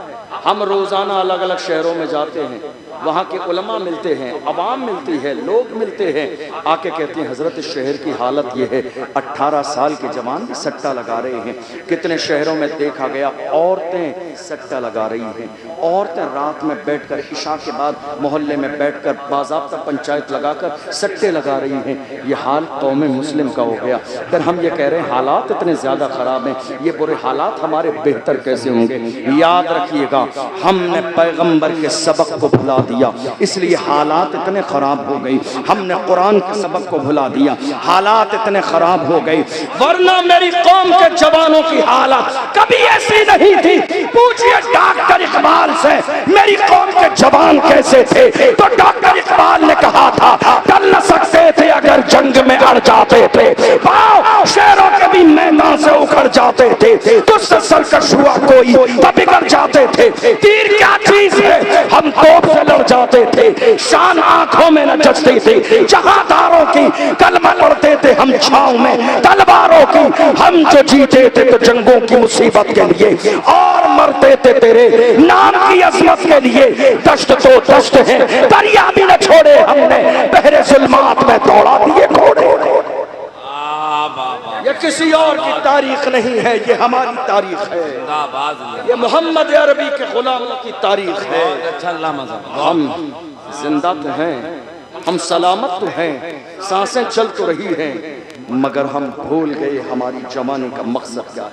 हम रोज़ाना अलग अलग शहरों में जाते हैं, वहाँ के उलमा मिलते हैं, अवाम मिलती है, लोग मिलते हैं, आके कहते हैं हज़रत शहर की हालत ये है, 18 साल के जवान भी सट्टा लगा रहे हैं। कितने शहरों में देखा गया औरतें सट्टा लगा रही हैं। औरतें रात में बैठकर इशा के बाद मोहल्ले में बैठकर बाज़ाब्ता पंचायत लगाकर सट्टे लगा रही हैं। ये हाल कौम मुस्लिम का हो गया। फिर हम ये कह रहे हैं हालात इतने ज़्यादा ख़राब हैं, ये बुरे हालात हमारे बेहतर कैसे होंगे? याद रखिएगा, हमने पैगंबर के सबक को भुला दिया, इसलिए हालात इतने खराब हो गई। हमने कुरान के सबक को भुला दिया, हालात इतने खराब हो गई। वरना मेरी कौम के जवानों की हालत कभी ऐसी नहीं थी। पूछिए डॉक्टर इकबाल से मेरी कौम के जवान कैसे थे, तो डॉक्टर इकबाल ने कहा था टल न सकते थे अगर जंग में अड़ जाते थे, पाँव शेरों के भी मैदान से उखड़ जाते थे, तो सरकश हुआ कोई तो बिगड़ जाते थे। तीर क्या चीज है, हम तोप से लड़ जाते थे, शान आंखों में न जचती थी। जहादारों की कलमा पढ़ते थे हम छांव में तलवारों की, हम जो जीते थे तो जंगों की मुसीबत के लिए और मरते थे तेरे नाम की अजमत के लिए। दश्त तो दश्त है, दरिया भी न छोड़े हमने, बहरे जुल्मात में दौड़ा दिए घोड़े। ये किसी और की तारीख नहीं है, ये हमारी तारीख है। ये मोहम्मद अरबी के गुलामों की तारीख है। हम जिंदा तो हैं, हम सलामत तो हैं, सांसें चल तो रही हैं, मगर हम भूल गए हमारी जवानी का मकसद क्या है।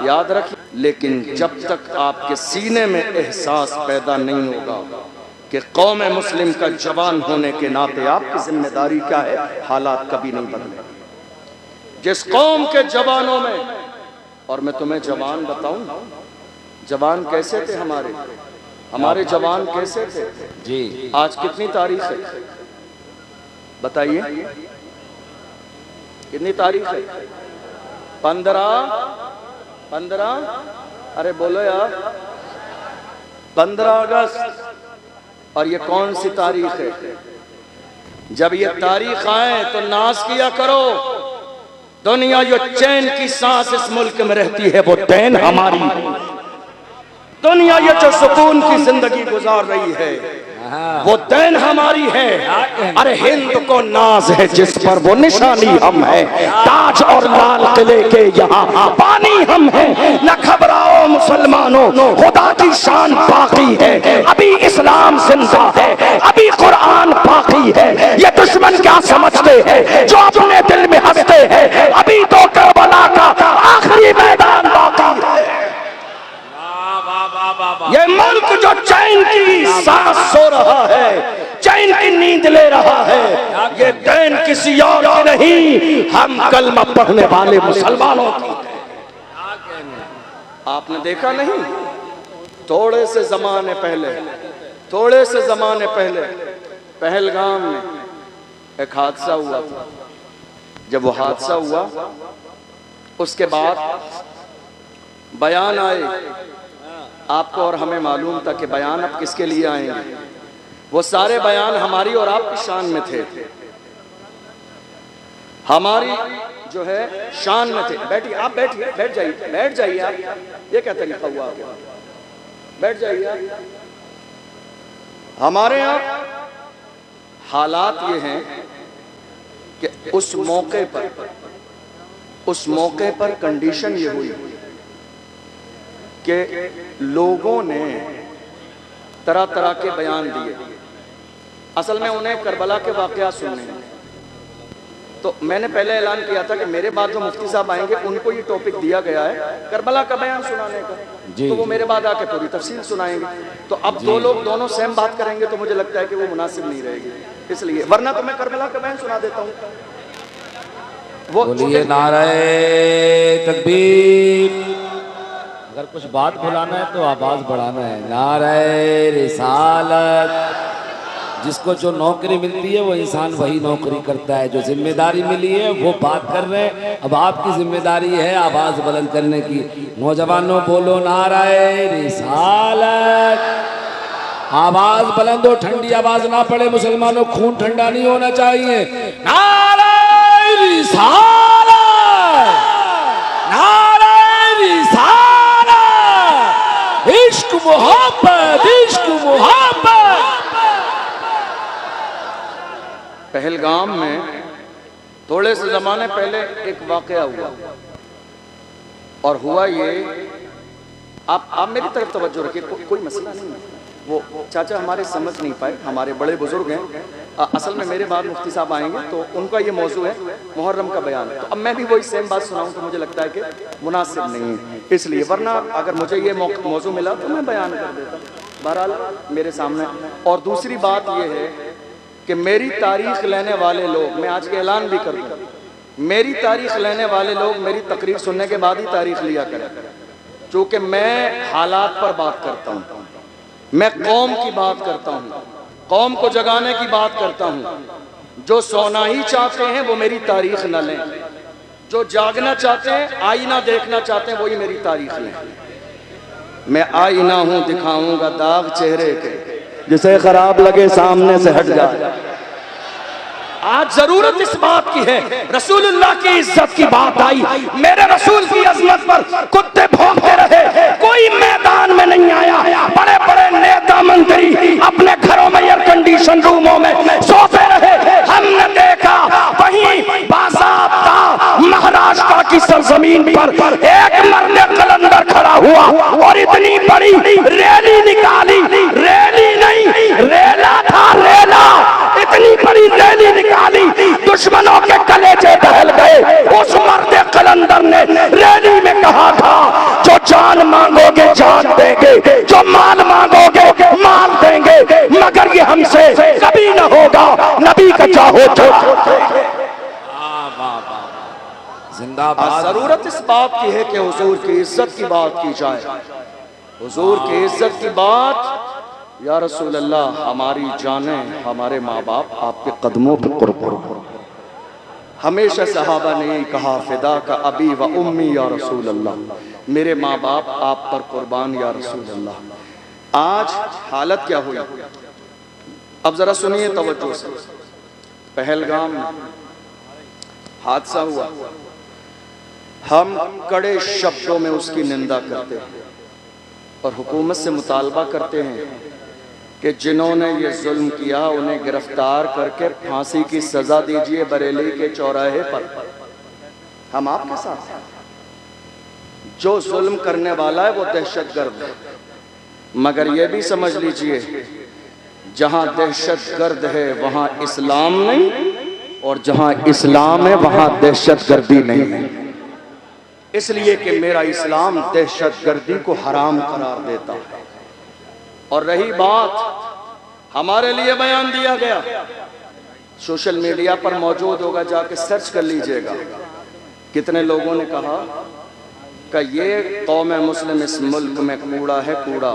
याद रखिए, लेकिन जब तक आपके सीने में एहसास पैदा नहीं होगा कि कौम मुस्लिम का जवान होने के नाते आपकी जिम्मेदारी क्या है, हालात कभी नहीं बदले। जिस कौम के जवानों में, और मैं तुम्हें जवान बताऊं, जवान कैसे थे हमारे जवान कैसे थे जी। आज कितनी तारीख है बताइए, कितनी तारीख है? 15, अरे बोलो यार, 15 अगस्त। और ये कौन सी तारीख है? जब ये तारीख आए तो नाज किया करो। दुनिया जो चैन की सांस इस मुल्क में रहती है वो चैन हमारी। दुनिया ये जो सुकून की जिंदगी गुजार रही है वो दैन हमारी है। अरे हिंद को नाज है जिस पर वो निशानी हम है, ताज और लाल किले के यहाँ पानी हम है। न घबराओ मुसलमानों, खुदा की शान बाकी है, अभी इस्लाम जिंदा है, अभी कुरान बाकी है। ये दुश्मन क्या समझते हैं जो अपने दिल में हंसते हैं, अभी तो करबला का आखिरी मैदान बाकी है। ये मुल्क जो चैन की सांस सो रहा है, चैन की नींद ले रहा है, ये दैन किसी और की नहीं, हम कलमा पढ़ने वाले मुसलमानों की। आपने देखा नहीं, थोड़े से जमाने पहले पहलगाम में एक हादसा हुआ था जब वो हादसा हुआ उसके बाद बयान आए, आपको और हमें मालूम था कि बयान अब किसके लिए आएंगे। वो सारे बयान हमारी और आपकी शान में थे, हमारी जो है शान में थे। बैठिए आप, बैठिए, बैठ जाइए, बैठ जाइए आप। ये क्या तरीका हुआ आपके? बैठ जाइए आप। हमारे यहाँ हालात ये हैं कि उस मौके पर कंडीशन ये हुई कि लोगों ने तरह तरह के बयान दिए। असल में उन्हें करबला के वाक़यात सुनने हैं। तो मैंने पहले ऐलान किया था कि मेरे बाद जो मुफ्ती साहब आएंगे उनको ये टॉपिक दिया गया है करबला का बयान सुनाने का, तो वो मेरे बाद आके पूरी तफसील सुनाएंगे। तो अब दो लोग दोनों सेम बात करेंगे तो मुझे लगता है कि वो मुनासिब नहीं रहेगी, इसलिए। वरना तो मैं करबला का बयान सुना देता हूँ। वो
बोलिए नारे तकबीर। अगर कुछ बात बुलाना है तो आवाज बढ़ाना है। नारे रिसालत। जिसको जो नौकरी मिलती है वो इंसान वही नौकरी करता है। जो जिम्मेदारी मिली है वो बात कर रहे हैं। अब आपकी जिम्मेदारी है आवाज बुलंद करने की। नौजवानों बोलो नारे रिसालत। आवाज बुलंद हो, ठंडी आवाज ना पड़े। मुसलमानों खून ठंडा नहीं होना चाहिए। नारे रिसालत, नारे रिसालत। इश्क मोहब्बत, इश्क मोहब्बत।
पहलगाम में थोड़े से ज़माने पहले एक वाक़या हुआ, और हुआ ये, आप मेरी तरफ तवज्जो रखिए, कोई मसला नहीं है। वो चाचा हमारे समझ नहीं पाए, हमारे बड़े बुजुर्ग हैं। असल में मेरे बाद मुफ्ती साहब आएंगे तो उनका ये मौजू है मुहर्रम का बयान। तो अब मैं भी वही सेम बात सुनाऊं तो मुझे लगता है कि मुनासिब नहीं है, इसलिए। वरना अगर मुझे ये मौजू मिला तो मैं बयान कर देता। बहरहाल मेरे सामने। और दूसरी बात ये है कि मेरी तारीख लेने वाले लोग, मैं आज के ऐलान भी कर दूं, मेरी तारीख लेने वाले लोग मेरी तकरीर सुनने के बाद ही तारीख लिया करें, चूँकि मैं हालात पर बात करता हूँ, मैं कौम की बात करता हूँ, कौम को जगाने की बात करता हूँ। जो सोना ही चाहते हैं वो मेरी तारीख न लें, जो जागना चाहते हैं, आईना देखना चाहते हैं, वही मेरी तारीख लें। मैं आईना हूँ, दिखाऊंगा दाग चेहरे के, जिसे खराब लगे सामने से हट जाए। आज जरूरत इस बात की है, रसूलुल्लाह की इज्जत की बात आई, मेरे रसूल की अजमत पर कुत्ते भौंकते रहे, कोई मैदान में नहीं आया। बड़े बड़े नेता मंत्री अपने घरों में एयर कंडीशन रूमों में सोते रहे। हमने देखा वहीं बाज़ाब्ता महाराष्ट्र की सरजमीन पर एक मर्द कलंदर खड़ा हुआ और इतनी बड़ी रैली निकाली, रैली नहीं रेला था, रेला, इतनी बड़ी रैली निकाली, दुश्मनों के कलेजे दहल गए। उस मर्द कलंदर ने रैली में कहा था, जो जान मांगोगे जान देंगे, जो माल मांगोगे माल देंगे, मगर ये हमसे कभी न होगा, नबी का चाहो तो।
जिंदाबाद।
जरूरत इस बात की है कि हुजूर की इज्जत की बात की जाए, हुजूर की इज्जत की बात। या रसूल अल्लाह, हमारी जानें, हमारे माँ बाप आपके कदमों पर कुर्बान। हमेशा सहाबा ने यही कहा, फिदा का अबी व उम्मी या रसूल अल्लाह, मेरे माँ बाप आप पर कुर्बान या रसूल अल्लाह। आज हालत क्या हुई, अब जरा सुनिए तवज्जो से। पहलगाम में हादसा हुआ, हम कड़े शब्दों में उसकी निंदा करते हैं और हुकूमत से मुतालबा करते हैं कि जिन्होंने ये जुल्म किया उन्हें गिरफ्तार करके फांसी की सजा दीजिए बरेली के चौराहे पर। हम आपके साथ हैं। जो जुल्म करने वाला है वो दहशतगर्द है, मगर ये भी समझ लीजिए, जहां दहशतगर्द है वहां इस्लाम नहीं, और जहां इस्लाम है वहां दहशतगर्दी नहीं है। इसलिए कि मेरा इस्लाम दहशतगर्दी को हराम करार देता है। और रही बात, हमारे लिए बयान दिया गया, सोशल मीडिया पर मौजूद होगा, जाके सर्च कर लीजिएगा। कितने लोगों ने कहा कि ये कौम मुस्लिम इस मुल्क में कूड़ा है, कूड़ा।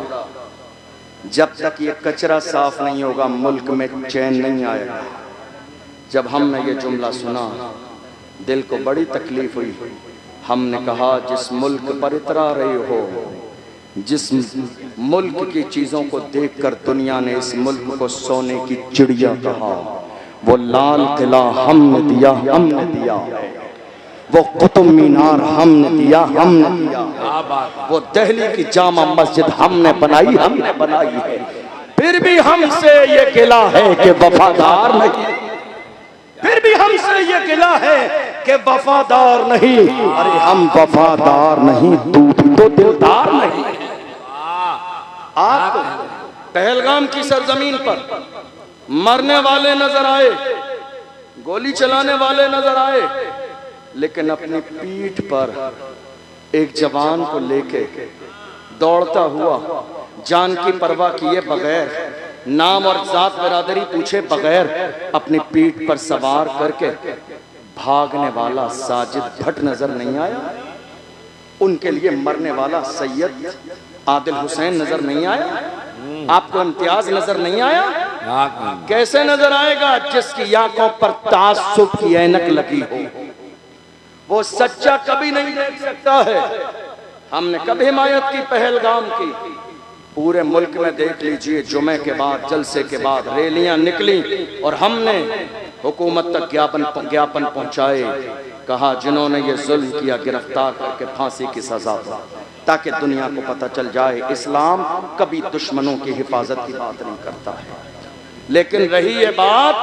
जब तक ये कचरा साफ नहीं होगा मुल्क में चैन नहीं आएगा। जब हमने ये जुमला सुना दिल को बड़ी तकलीफ हुई। हमने कहा जिस मुल्क पर इतरा रहे हो, जिस मुल्क की चीज़ों को देखकर दुनिया ने इस मुल्क को सोने की चिड़िया कहा, वो लाल किला हमने दिया, हमने दिया है। वो कुतुब मीनार हमने दिया, हमने दिया है। वो दिल्ली की जामा मस्जिद हमने बनाई, हमने बनाई है। फिर भी हमसे ये गिला है कि वफादार नहीं, फिर भी हमसे ये गिला है कि वफादार नहीं। अरे हम वफादार नहीं, तू भी तो दिलदार नहीं। आप पहलगाम की सरजमीन पर मरने वाले नजर आए, गोली चलाने वाले नजर आए, लेकिन अपनी पीठ पर एक जवान को लेके दौड़ता हुआ, जान की परवाह किए बगैर, नाम और जात बिरादरी पूछे बगैर, अपनी पीठ पर सवार करके भागने वाला साजिद भट्ट नजर नहीं आया? उनके लिए मरने वाला सैयद आदिल हुसैन नजर नहीं आया? आपको इम्तियाज नजर नहीं आया? कैसे नजर आएगा जिसकी आंखों पर तासुब की ऐनक लगी हो? वो सच्चा कभी नहीं देख सकता है। हमने कभी हिमायत की पहलगाम की, पूरे मुल्क में देख लीजिए, जुमे के बाद, जलसे के बाद रैलियां निकली और हमने हुकूमत तक ज्ञापन पहुंचाए। कहा जिन्होंने ये जुल्म किया गिरफ्तार करके फांसी की सजा दो, ताकि दुनिया को पता चल जाए इस्लाम कभी दुश्मनों की हिफाजत की बात नहीं करता है। लेकिन रही ये बात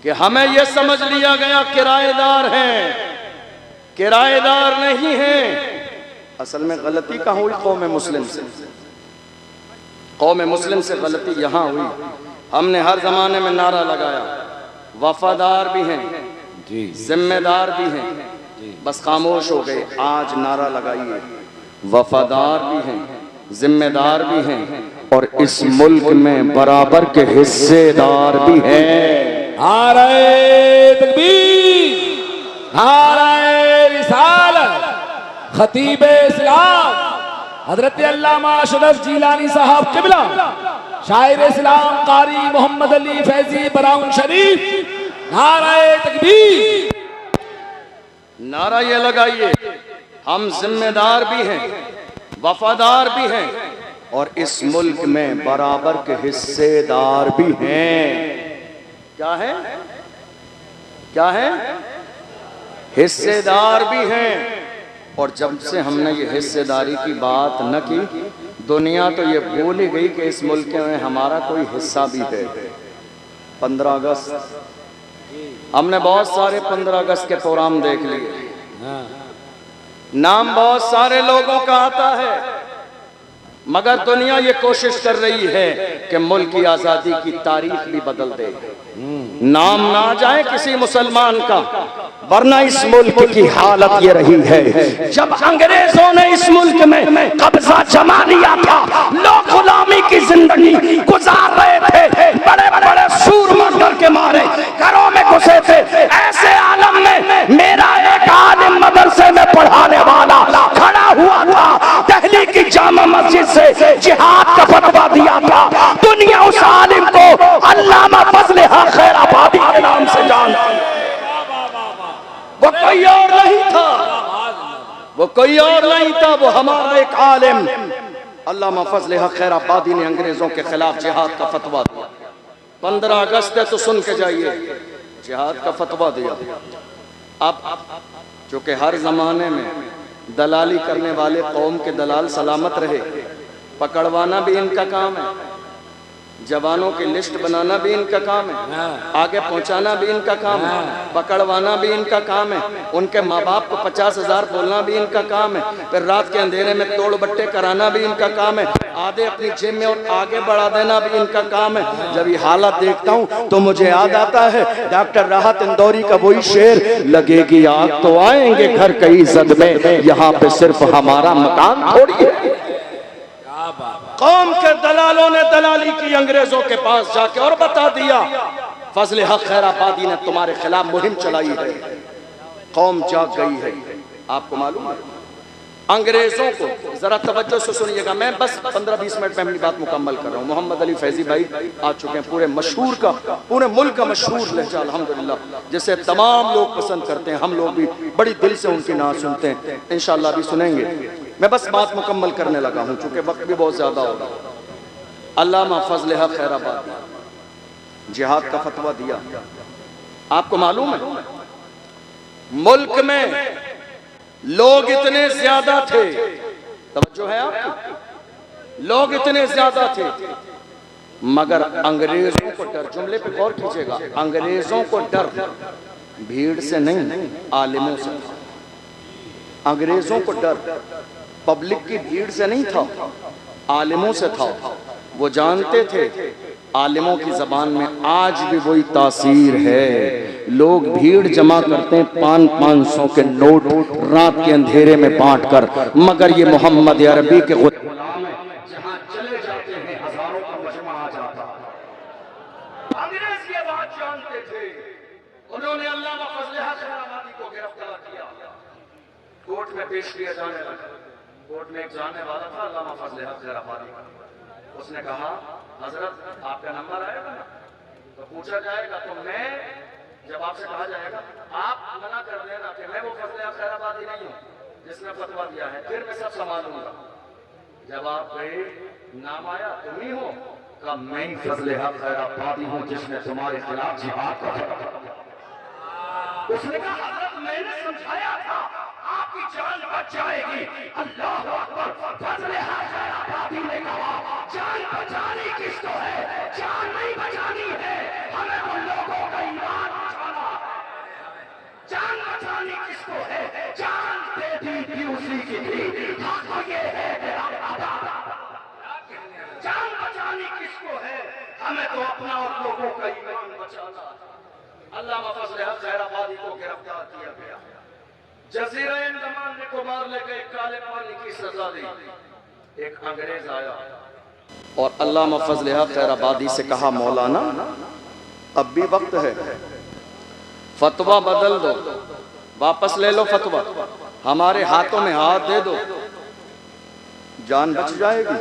कि हमें यह समझ लिया गया किराएदार हैं, किराएदार नहीं हैं। असल में गलती कहाँ हुई? कौम मुस्लिम से, कौम मुस्लिम से गलती यहाँ हुई। हमने हर जमाने में नारा लगाया, वफादार भी हैं, जिम्मेदार भी हैं, बस खामोश हो गए। आज नारा लगाइए, वफादार भी हैं, जिम्मेदार भी हैं और इस मुल्क में बराबर के हिस्सेदार भी हैं।
नारे तकबीर, नारे रिसालत। खतीब इस्लाम हजरत अल्लामा अशरफ जिलानी साहब किबला, शायर इस्लाम कारी मोहम्मद अली फैजी बराउन शरीफ, नारे तकबीर।
नारा ये लगाइए, हम जिम्मेदार भी हैं, वफादार भी हैं और इस मुल्क में बराबर के हिस्सेदार भी हैं। क्या है? क्या है? हिस्सेदार भी हैं। और जब से हमने ये हिस्सेदारी की बात न की, दुनिया तो ये भूल ही गई कि इस मुल्क में हमारा कोई हिस्सा भी है। 15 अगस्त, हमने बहुत सारे 15 अगस्त के प्रोग्राम देख लिए, नाम बहुत सारे लोगों का आता है, मगर दुनिया ये कोशिश कर रही है कि मुल्क की आज़ादी की तारीख भी बदल दे, नाम ना जाए किसी मुसलमान का। वरना इस मुल्क की हालत ये रही है, जब अंग्रेजों ने इस मुल्क में कब्जा जमा लिया था, लोग गुलामी की जिंदगी गुजार रहे थे, बड़े बड़े सूरमा डर के मारे घरों में घुसे थे। ऐसे आलम में मेरा एक आलिम मदरसे में पढ़ाने वाला खड़ा हुआ था, दिल्ली की जामा मस्जिद से जिहाद का फतवा दिया था। दुनिया उस आलिम को अल्लामा फजले हक खैराबादी के नाम से जानती है। वो कोई और नहीं था, वो कोई और नहीं था, वो हमारा एक आलिम अल्लामा फजले हक खैराबादी ने अंग्रेजों के खिलाफ जिहाद का फतवा दिया। 15 अगस्त है तो सुन के जाइए, जिहाद का फतवा दिया। अब चूंकि हर जमाने में दलाली करने वाले कौम के दलाल सलामत रहे, पकड़वाना भी इनका काम है, जवानों की लिस्ट बनाना भी इनका काम है, आगे पहुंचाना भी इनका काम है, पकड़वाना भी इनका काम है, उनके माँ बाप को 50,000 बोलना भी इनका काम है, फिर रात के अंधेरे में तोड़ बट्टे कराना भी इनका काम है, आधे अपनी जेब में और आगे बढ़ा देना भी इनका काम है। जब ये हालत देखता हूँ तो मुझे याद आता है डॉक्टर राहत इंदौरी का वही शेर, लगेगी आग तो आएंगे घर कई इज्जत में, यहाँ पे सिर्फ हमारा मकान थोड़ी है। कौम के दलालों ने दलाली की अंग्रेजों के पास जाके और बता दिया, फजले हक खैराबादी ने तुम्हारे खिलाफ मुहिम चलाई है। कौम जाग गई है। आपको मालूम है अंग्रेजों को, जरा तवज्जो से सुनिएगा, मैं बस 15-20 मिनट में अपनी बात मुकम्मल कर रहा हूँ। मोहम्मद अली फैजी भाई आ चुके हैं, पूरे मुल्क का मशहूर लहजा अल्हम्दुलिल्लाह, जिसे तमाम लोग पसंद करते हैं। हम लोग भी बड़ी दिल से उनकी नात सुनते हैं, इंशाअल्लाह भी सुनेंगे। मैं बस बात मुकम्मल करने लगा हूँ चूँकि वक्त भी बहुत ज़्यादा हो रहा है। अल्लामा फजल हक खैराबादी जिहाद का फतवा दिया। आपको मालूम है मुल्क में लोग इतने ज्यादा थे, तवज्जो है आपकी, लोग इतने ज्यादा थे मगर अंग्रेजों को डर, जुमले पे गौर कीजिएगा, अंग्रेजों को डर भीड़ से नहीं आलिमों से था। अंग्रेजों को डर पब्लिक की भीड़ से नहीं था, आलिमों से था। वो जानते थे आलिमों की जबान में आज भी वही तासीर है। लोग भीड़ जमा करते हैं 500-500 के नोट रात के अंधेरे में बांट कर, मगर ये मोहम्मद अरबी के
गुलाम है, जहाँ चले जाते हैं हजारों का मजमा आ जाता है। अंग्रेज ये बात जानते थे, उन्होंने अल्लामा फजल हक खैराबादी को गिरफ्तार किया, कोर्ट में पेश किया जाने लगा। कोर्ट में एक जाने वाला था अल्लामा फजल हक खैराबादी, उसने कहा हजरत आपका नंबर आएगा ना, तो पूछा जाएगा, तो मैं जब आपसे कहा जाएगा आप मना कर देना कि मैं वो फजल हक खैराबादी नहीं हूँ जिसने फतवा दिया है, फिर मैं सब संभालूंगा। जब आप गए नाम आया तुम ही हो, कहा मैं ही फजल हक खैराबादी हूँ जिसने तुम्हारे खिलाफ जिहाद का। उसने कहा हजरत मैंने समझाया था आपकी जान बच जाएगी। अल्लाह अकबर। फजल हक खैराबादी ने कहा जान बचानी किसको है, जान नहीं बचानी है, हमें उन लोगों का ईमान बचाना है। जान बचानी किसको है, जान दे दी थी उसी की थी, हक ये है मेरा वादा। जान बचानी किसको है, हमें तो अपना और लोगों का ईमान बचाना है। अल्लामा फजल हक खैराबादी को गिरफ्तार किया गया, जजीरा अंडमान निकोबार ले गए, काले पानी की सजा दी। एक अंग्रेज आया
और अल्लामा फजल हक खैराबादी से कहा मौलाना अब भी वक्त है, फतवा बदल दो, वापस ले लो फतवा, हमारे हाथों में हाथ दे दो, जान बच जाएगी,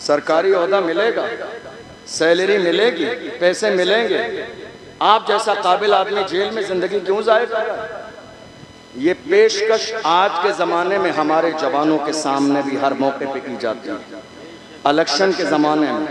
सरकारी ओहदा मिलेगा, सैलरी मिलेगी, पैसे मिलेंगे, आप जैसा काबिल आदमी जेल में जिंदगी क्यों जाए कर रहा है। ये पेशकश आज के ज़माने में हमारे जवानों के सामने भी हर मौके पे की जाती है। इलेक्शन के ज़माने में,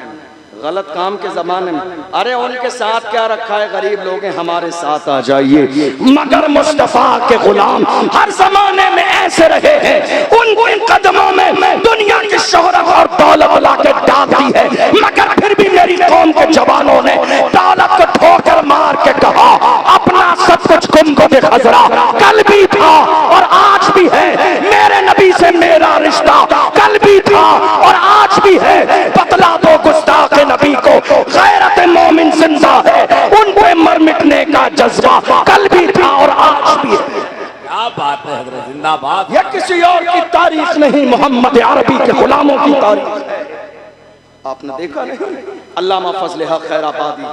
गलत काम के ज़माने में, अरे उनके साथ क्या रखा है, गरीब लोग हैं, हमारे साथ आ जाइए।
मगर मुस्तफा के गुलाम हर जमाने में ऐसे रहे हैं, उनको इन कदमों में दुनिया की शोहरत और दौलत ला के डाल दी है, मगर फिर भी मेरी कौम के जवानों ने दौलत को ठोकर मार के कहा अपना सब कुछ गुम्बद खजरा कल भी था और आज भी है, मेरे नबी से मेरा रिश्ता कल भी था और आज भी है, बतला दो गुस्ताख नबी को गैरत मोमिन जिंदा है, उन पे मर मिटने का जज्बा कल भी था और आज भी है।
क्या बात है हजरत, जिंदाबाद।
यह किसी और की तारीख नहीं, मोहम्मद अरबी के गुलामों की तारीख है।
आपने देखा नहीं, अल्लामा फजल हक खैराबादी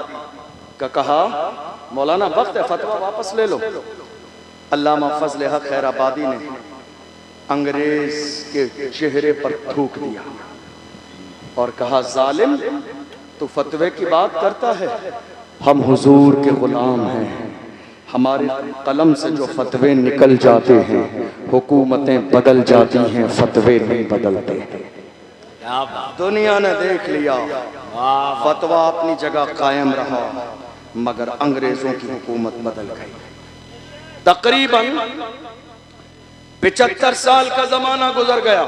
का कहा मौलाना वक्त है, फतवा वापस ले लो। अल्लामा फजल हक खैराबादी ने अंग्रेज के चेहरे पर थूक दिया और कहा जालिम तू फतवे की बात करता है, हम हुजूर के गुलाम हैं, हमारे कलम से जो फतवे निकल जाते हैं हुकूमतें बदल जाती हैं, फतवे नहीं बदलते। दुनिया ने देख लिया, फतवा अपनी जगह कायम रहा मगर अंग्रेजों की हुकूमत बदल गई। तकरीबन 75 साल का जमाना गुजर गया।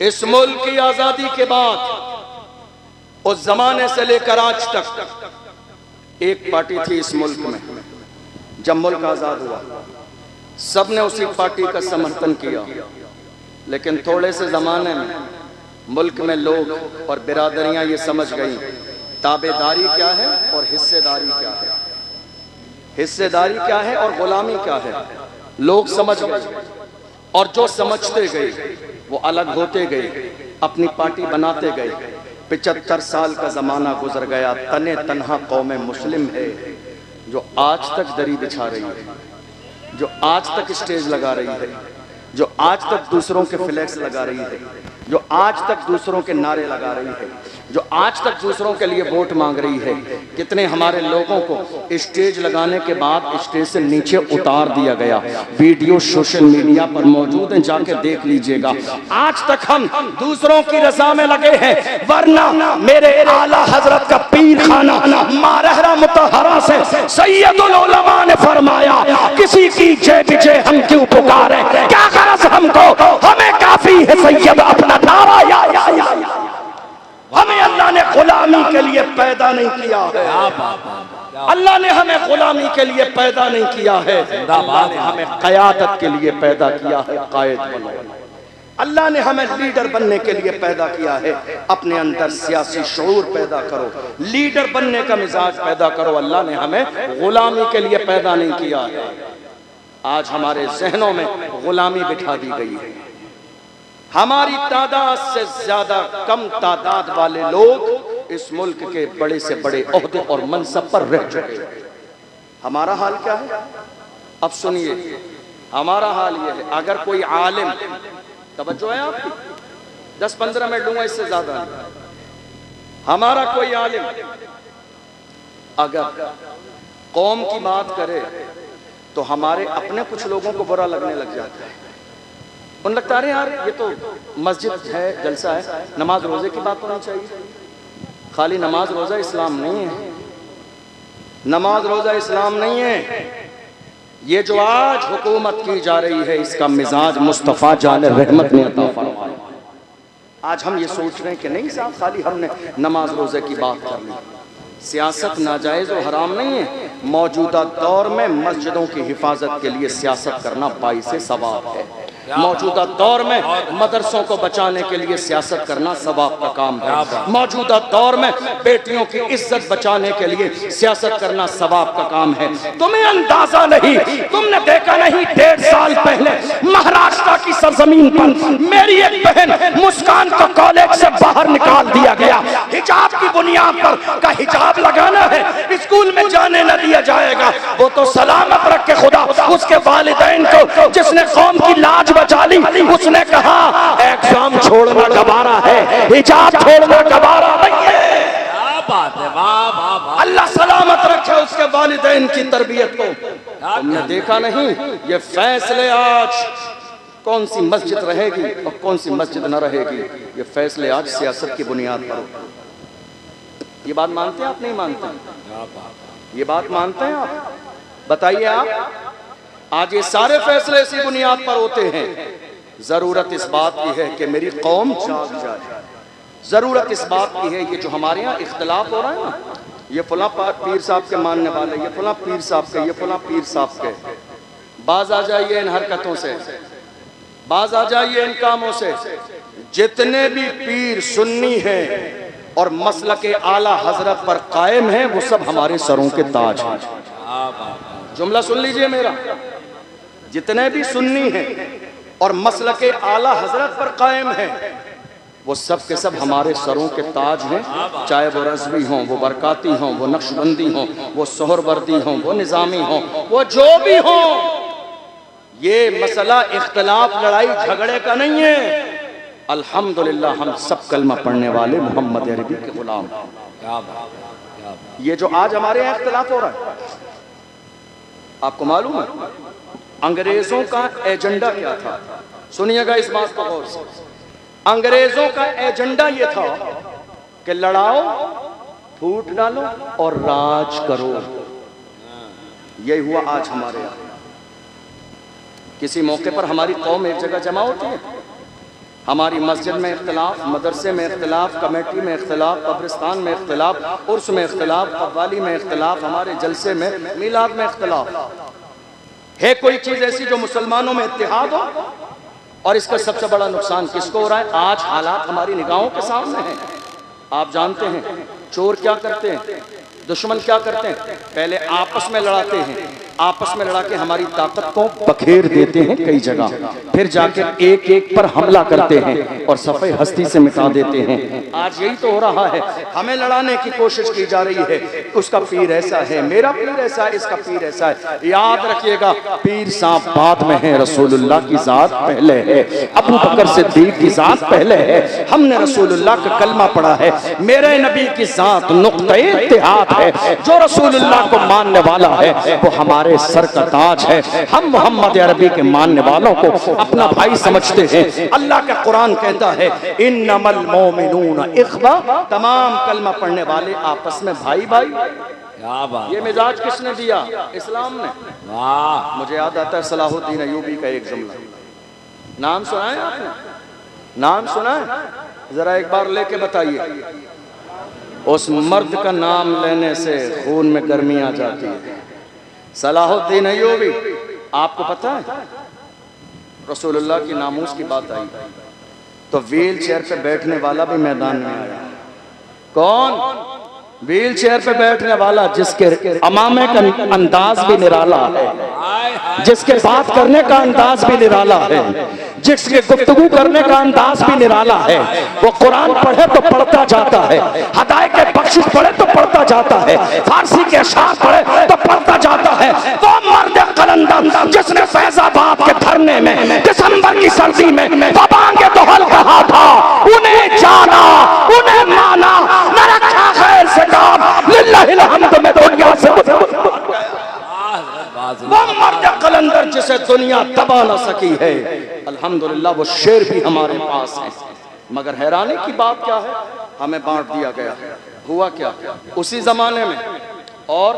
इस मुल्क की आजादी के बाद उस जमाने से लेकर आज तक एक पार्टी थी इस मुल्क में। जब मुल्क आजाद हुआ सबने उसी पार्टी का समर्थन किया, लेकिन थोड़े से जमाने में मुल्क में लोग और बिरादरियां ये समझ गई ताबेदारी क्या है और हिस्सेदारी क्या है, हिस्सेदारी क्या है और गुलामी क्या है। लोग समझ गए और जो समझते गए वो अलग होते गए, अपनी पार्टी बनाते गए। 75 साल का जमाना गुजर गया, तने तन्हा कौम मुस्लिम है जो आज तक दरी बिछा रही है, जो आज तक स्टेज लगा रही है, जो आज तक दूसरों के फ्लैक्स लगा रही है, जो आज तक दूसरों के नारे लगा रही है, जो आज तक दूसरों के लिए वोट मांग रही है। कितने हमारे लोगों को स्टेज लगाने के बाद स्टेज से नीचे उतार दिया गया। वीडियो सोशल मीडिया पर मौजूद है, जाके देख लीजिएगा। आज तक हम दूसरों की रजा में लगे हैं, वरना मेरे आला हजरत का पीर खाना मारहरा मुतहरा से सैयदुल उलमा ने फरमाया, किसी की जय विजय हम क्यों पुकारे, क्या गरज हमको, हमें काफी है सैयद अपना नारा या। हमें अल्लाह ने गुलामी के लिए पैदा नहीं किया है, अल्लाह ने हमें गुलामी के लिए पैदा नहीं किया है, अल्लाह ने हमें क़यादत के लिए पैदा किया है। कायद बनो, अल्लाह ने हमें लीडर बनने के लिए पैदा किया है। अपने अंदर सियासी शऊर पैदा करो, लीडर बनने का मिजाज पैदा करो। अल्लाह ने हमें गुलामी के लिए पैदा नहीं किया है। आज हमारे जहनों में गुलामी बिठा दी गई है। हमारी तादाद से ज्यादा कम तादाद वाले लोग इस मुल्क के बड़े से बड़े ओहदे और मनसब पर रह चुके हैं। हमारा हाल क्या है? अब सुनिए, हमारा हाल यह है, अगर कोई आलिम, तवज्जो है आपकी, 10-15 मिनट लूंगा, इससे ज्यादा नहीं। हमारा कोई आलिम अगर कौम की बात करे तो हमारे अपने कुछ लोगों को बुरा लगने लग जाता है। उन लगता है यार ये तो मस्जिद है, जलसा है, नमाज रोजे की बात होनी चाहिए। खाली नमाज रोजा इस्लाम नहीं है, नमाज रोजा इस्लाम नहीं है। ये जो आज हुकूमत की जा रही है, इसका मिजाज मुस्तफ़ा जाने रहमत ने अता फरमाया। आज हम ये सोच रहे हैं कि नहीं साहब, खाली हमने नमाज रोजे की बात कर ली। सियासत नाजायज और हराम नहीं है। मौजूदा दौर में मस्जिदों की हिफाजत के लिए सियासत करना बाइसे सवाब है। मौजूदा दौर में मदरसों को बचाने के लिए सियासत करना सवाब का काम है। मौजूदा दौर में बेटियों की इज्जत बचाने के लिए सियासत करना सवाब का काम है। तुम्हें अंदाजा नहीं, तुमने देखा नहीं, 1.5 साल पहले महाराष्ट्र की सरजमीन पर मेरी एक बहन मुस्कान को कॉलेज से बाहर निकाल दिया गया। हिजाब की बुनियाद पर का हिजाब लगाना है, स्कूल में जाने न दिया जाएगा। वो तो सलामत रखे खुदा उसके वालिदैन को, जिसने कौम की लाज बचा ली। उसने कहा एग्जाम छोड़ना गवारा है, हिजाब छोड़ना गवारा नहीं है।
क्या बात है, वाह वाह वाह।
अल्लाह सलामत रखे उसके वालिदैन की तरबियत को। तुमने देखा नहीं ये फैसले आज कौन सी मस्जिद रहेगी और कौन सी मस्जिद न रहेगी, ये फैसले आज सियासत की बुनियाद पर। ये बात मानते हैं आप? नहीं मानते? ये बात मानते हैं आप? बताइए आप। आज ये सारे फैसले इसी बुनियाद पर होते हैं। जरूरत इस बात की है कि मेरी कौम जाग जाए। जरूरत इस बात की है, ये जो हमारे यहाँ इख्तलाफ हो रहा है ना, ये फला पीर साहब के मानने वाले, ये फला पीर साहब के, ये फला पीर साहब के, बाज आ जाइए इन हरकतों से, बाज आ जाइए इन कामों से। जितने भी पीर सुन्नी हैं और मसलक आला हजरत पर कायम हैं, वो सब हमारे सरों के ताज हैं। जुमला सुन लीजिए मेरा, जितने भी सुन्नी हैं और मसलक आला हजरत पर कायम हैं, वो सब के सब हमारे सरों के ताज हैं। चाहे वो रज़वी हों, वो बरकाती हों, वो नक्शबंदी हों, वो सोहरवर्दी हों, वो निज़ामी हों, वो जो भी हों। ये मसला इख्तलाफ लड़ाई झगड़े का नहीं है। अल्हम्दुलिल्लाह हम सब कलमा पढ़ने वाले मोहम्मद अरबी के गुलाम। ये जो आज हमारे यहाँ इख्तलाफ हो रहा है, आपको मालूम है अंग्रेजों का एजेंडा क्या था? सुनिएगा इस बात को गौर से। अंग्रेजों का एजेंडा ये था कि लड़ाओ, फूट डालो और राज करो। यही हुआ आज हमारे यहाँ। किसी मौके पर हमारी कौम एक जगह जमा होती है, हमारी मस्जिद में इख्तलाफ, मदरसे में इख्तलाफ, कमेटी में इख्तलाफ, कब्रिस्तान में इख्तलाफ, उर्स में इख्तलाफ, कव्वाली में इख्तलाफ, हमारे जलसे में, मिलाद में इख्तलाफ है। कोई चीज़ ऐसी जो मुसलमानों में इत्तेहाद हो? और इसका सबसे बड़ा नुकसान किसको हो रहा है? आज हालात हमारी निगाहों के सामने हैं। आप जानते हैं चोर क्या करते हैं, दुश्मन क्या करते हैं? पहले आपस में लड़ाते हैं, आपस में लड़ा के हमारी ताकत को बखेर देते हैं कई जगह, फिर जाकर एक एक पर हमला करते हैं और सफ़े हस्ती से मिटा देते हैं। आज यही तो हो रहा है, हमें लड़ाने की कोशिश की जा रही है। उसका पीर ऐसा है, मेरा पीर ऐसा है, इसका पीर ऐसा है। याद रखिएगा, पीर साहब बाद में है, रसूलुल्लाह की जात पहले है, अबू बकर सिद्दीक की जात पहले है। हमने रसूलुल्लाह का कलमा पढ़ा है, मेरे नबी की जात नुक्ते इत्तिहाद है। जो रसूलुल्लाह को मानने वाला है वो हमारे सर का ताज है। हम मोहम्मद अरबी के मानने वालों को अपना भाई समझते हैं। अल्लाह का कुरान कहता है इन्नमल मोमिनून इख्वा, तमाम कलमा पढ़ने वाले आपस में भाई भाई।
क्या बात,
ये मिजाज किसने दिया? इस्लाम ने।
वाह,
मुझे याद आता है सलाहुद्दीन अय्यूबी का एक जुमला, नाम सुना है आपने? नाम सुना है? जरा एक बार लेके बताइए। उस मर्द का नाम लेने से खून में गर्मी आ जाती है। सलाहुद्दीन अय्यूबी, आपको पता है रसूलुल्लाह की नामूस की बात आई तो व्हील चेयर पे बैठने वाला भी मैदान में आया। कौन? व्हील चेयर पे बैठने वाला जिसके अमामे का अंदाज भी निराला है, जिसके बात करने का अंदाज भी निराला है, जिसके गुफ्तगू करने का अंदाज भी निराला है। वो कुरान पढ़े तो पढ़ता जाता है, हदायत के बख्शिश पढ़े तो पढ़ता जाता है, फारसी के अशार पढ़े तो पढ़ता जाता है। वो मर्द कलंदर जिसने फैजाबाद के धरने में दिसंबर की सर्दी में बबांगे तो हल कहा था, उन्हें जाना, उन्हें माना, न रखा खैर से काम, लिल्लाहिल हम्द में दुनिया से वो मर्द कलंदर जिसे दुनिया दबा न सकी है। अल्हम्दुलिल्लाह वो शेर भी हमारे पास है। मगर हैरानी की बात क्या है, हमें बांट दिया गया। हुआ क्या उसी जमाने में, और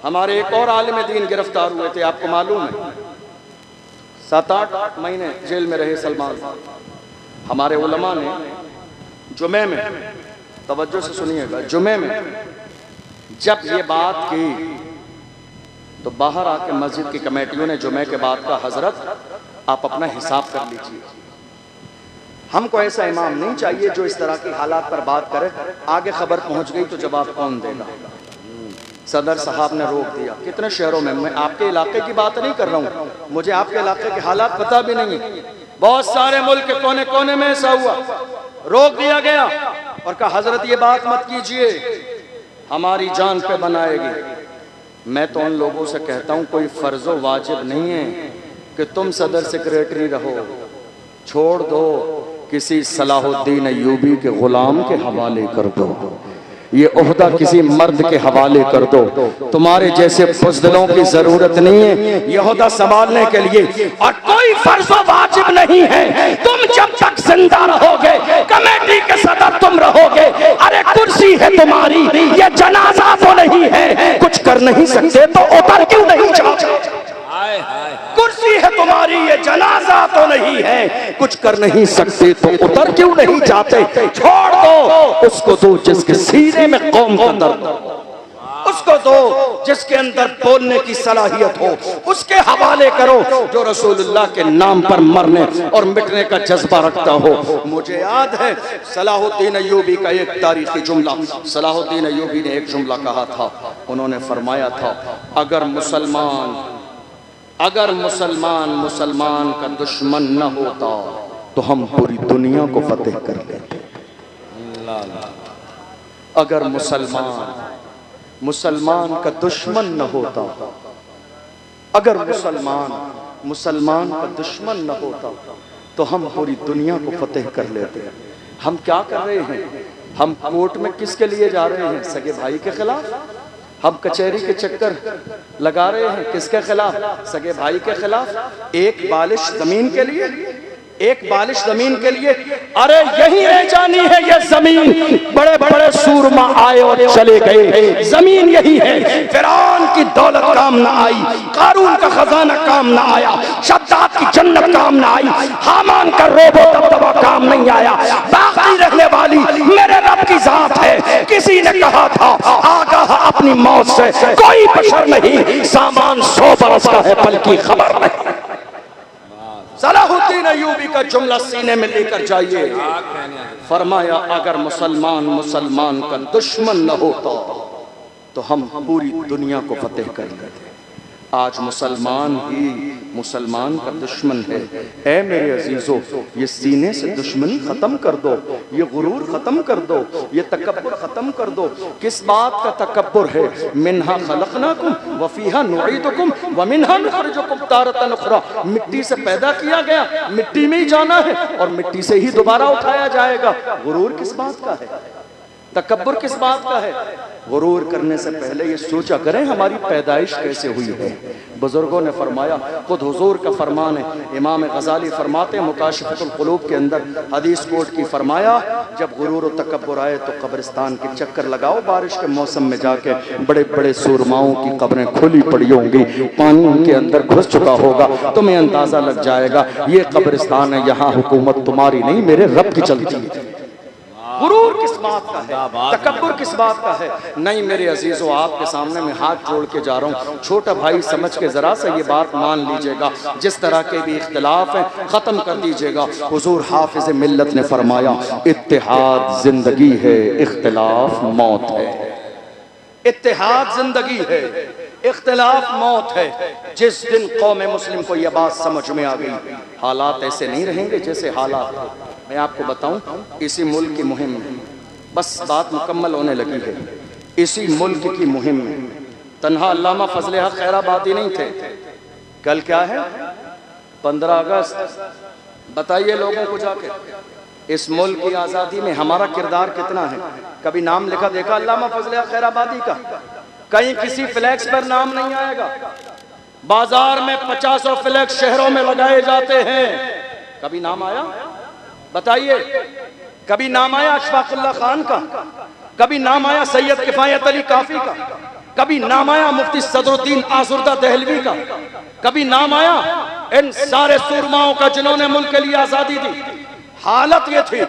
हमारे एक और आलिम दीन गिरफ्तार हुए थे, आपको मालूम है 7-8 महीने जेल में रहे सलमान। हमारे उलमा ने जुमे में, तवज्जो से सुनिएगा, जुमे में जब ये बात की तो बाहर आके मस्जिद की कमेटियों ने जुमे के बाद का, हजरत आप अपना हिसाब कर लीजिए, हमको ऐसा इमाम नहीं चाहिए जो इस तरह की हालात पर बात करे, आगे खबर पहुंच गई तो जवाब कौन देगा। सदर साहब ने रोक दिया। कितने शहरों में, मैं आपके इलाके की बात नहीं कर रहा हूँ, मुझे आपके इलाके के हालात पता भी नहीं है, बहुत सारे मुल्क के कोने कोने में ऐसा हुआ। रोक दिया गया और कहा हजरत ये बात मत कीजिए, हमारी जान पे बनाएगी। मैं तो उन लोगों से कहता हूँ कोई फर्जो वाजिब नहीं है कि तुम सदर सेक्रेटरी रहो, छोड़ दो, किसी सलाहुद्दीन अय्यूबी के गुलाम के हवाले कर दो, ये ओहदा किसी मर्द के हवाले कर दो। तुम्हारे जैसे बुज़दिलों की जरूरत नहीं है ये ओहदा संभालने के लिए, और कोई फर्जो वाजिब नहीं है। तुम जब तक जिंदा रहोगे कमेटी के सदर तुम रहोगे। अरे कुर्सी है तुम्हारी, ये जनाजा तो नहीं है, कुछ कर नहीं सकते तो उतर क्यों नहीं जाते? कुर्सी है तुम्हारी, ये जनाजा तो नहीं है, कुछ कर नहीं सकते तो उतर क्यों नहीं जाते? छोड़ दो उसको, दो जिसके सीने में कौम का दर्द, उसको दो जिसके अंदर बोलने की सलाहियत हो, उसके हवाले करो जो रसूलुल्लाह के नाम पर मरने और मिटने का जज्बा रखता हो। मुझे याद है सलाहुद्दीन अय्यूबी का एक तारीखी जुमला, सलाहुद्दीन अय्यूबी ने एक जुमला कहा था, उन्होंने फरमाया था अगर मुसलमान मुसलमान का दुश्मन न होता तो हम पूरी दुनिया को फतेह कर लेते। अगर मुसलमान का दुश्मन न होता, अगर मुसलमान का दुश्मन न होता तो हम पूरी दुनिया को फतेह कर लेते। हम क्या कर रहे हैं? हम कोर्ट में किसके लिए जा रहे हैं? सगे भाई के खिलाफ। हम कचहरी के चक्कर लगा रहे हैं किसके खिलाफ? सगे भाई के खिलाफ। एक बालिश जमीन के लिए, एक बालिश जमीन के लिए। अरे यही रह जानी है ये जमीन, बड़े बड़े सूरमा आए और चले गए, जमीन यही है। फिरौन की दौलत काम ना आई, कारून का खजाना काम ना आया, शद्दाद की जन्नत काम ना आई, हामान का रोबो दबदबा काम नहीं आया। बाकी रहने वाली मेरे रब की जात है। किसी ने कहा था आगाह अपनी मौत से कोई बशर नहीं, सामान 100 बरस का है बल्कि खबर नहीं। सलाहुद्दीन अय्यूबी का जुमला सीने में लेकर जाइए। फरमाया अगर मुसलमान का दुश्मन न होता तो हम पूरी दुनिया को फतेह कर लेते। आज मुसलमान ही मुसलमान का दुश्मन है। ऐ मेरे अजीजों, ये सीने से दुश्मनी खत्म कर दो, ये गुरूर खत्म कर दो, ये तकब्बुर खत्म कर दो। किस बात का तकब्बुर है? मिन्हा खलकनाकुम व फीहा नुईदुकुम व मिन्हा नुखरिजुकुम तारतन उखरा। मिट्टी से पैदा किया गया, मिट्टी में ही जाना है और मिट्टी से ही दोबारा उठाया जाएगा। गुरूर किस बात का है? तकब्बुर किस बात का है? गुरूर करने से पहले ये सोचा करें हमारी पैदाइश कैसे हुई है। बुजुर्गों ने फरमाया, खुद हुजूर का फरमान है। इमाम गजाली फरमाते हैं मुकाशिफतुल कुलूब के अंदर हदीस कोट की, फरमाया जब गुरूर और तकब्बुर आए तो कब्रिस्तान के चक्कर लगाओ, बारिश के मौसम में जाके बड़े बड़े सुरमाओं की कब्रें खुली पड़ी होंगी, पानी उनके अंदर घुस चुका होगा, तुम्हें अंदाजा लग जाएगा ये कब्रिस्तान है, यहाँ हुकूमत तुम्हारी नहीं मेरे रब की चलती है। गुरूर किस बात का है? तकब्बुर किस बात का है? नहीं मेरे अजीजों, आपके सामने मैं हाथ जोड़ के जा रहा हूँ, छोटा भाई समझ के जरा सा ये बात मान लीजिएगा, जिस तरह के भी इख्तिलाफ हैं खत्म कर दीजिएगा। हुजूर हाफिज मिल्लत ने फरमाया, इत्तेहाद जिंदगी है, इख्तिलाफ मौत है। इत्तेहाद जिंदगी है, इख्तिलाफ मौत है। जिस दिन कौम मुस्लिम को यह बात समझ में आ गई, हालात ऐसे नहीं रहेंगे जैसे हालात थे। मैं आपको बताऊं, इसी मुल्क की मुहिम में, बस बात मुकम्मल होने लगी है, इसी मुल्क की मुहिम में तन्हा अल्लामा फजले हक खैराबादी नहीं थे। कल क्या है? 15 अगस्त। बताइए लोगों को जाके, इस मुल्क की आज़ादी में हमारा किरदार कितना है? कभी नाम लिखा देखा अल्लामा फजले हक खैराबादी का? कहीं किसी फ्लैक्स पर नाम नहीं आएगा। बाजार में 50 फ्लैक्स शहरों में लगाए जाते हैं, कभी नाम आया? बताइए, कभी नाम आया अशफाकुल्लाह खान का? कभी नाम आया सैयद किफायत अली काफी का? कभी नाम आया मुफ्ती सदरुद्दीन आसुर्दा दहलवी का? कभी नाम आया इन सारे सुरमाओं का जिन्होंने मुल्क के लिए आजादी दी? हालत ये थी,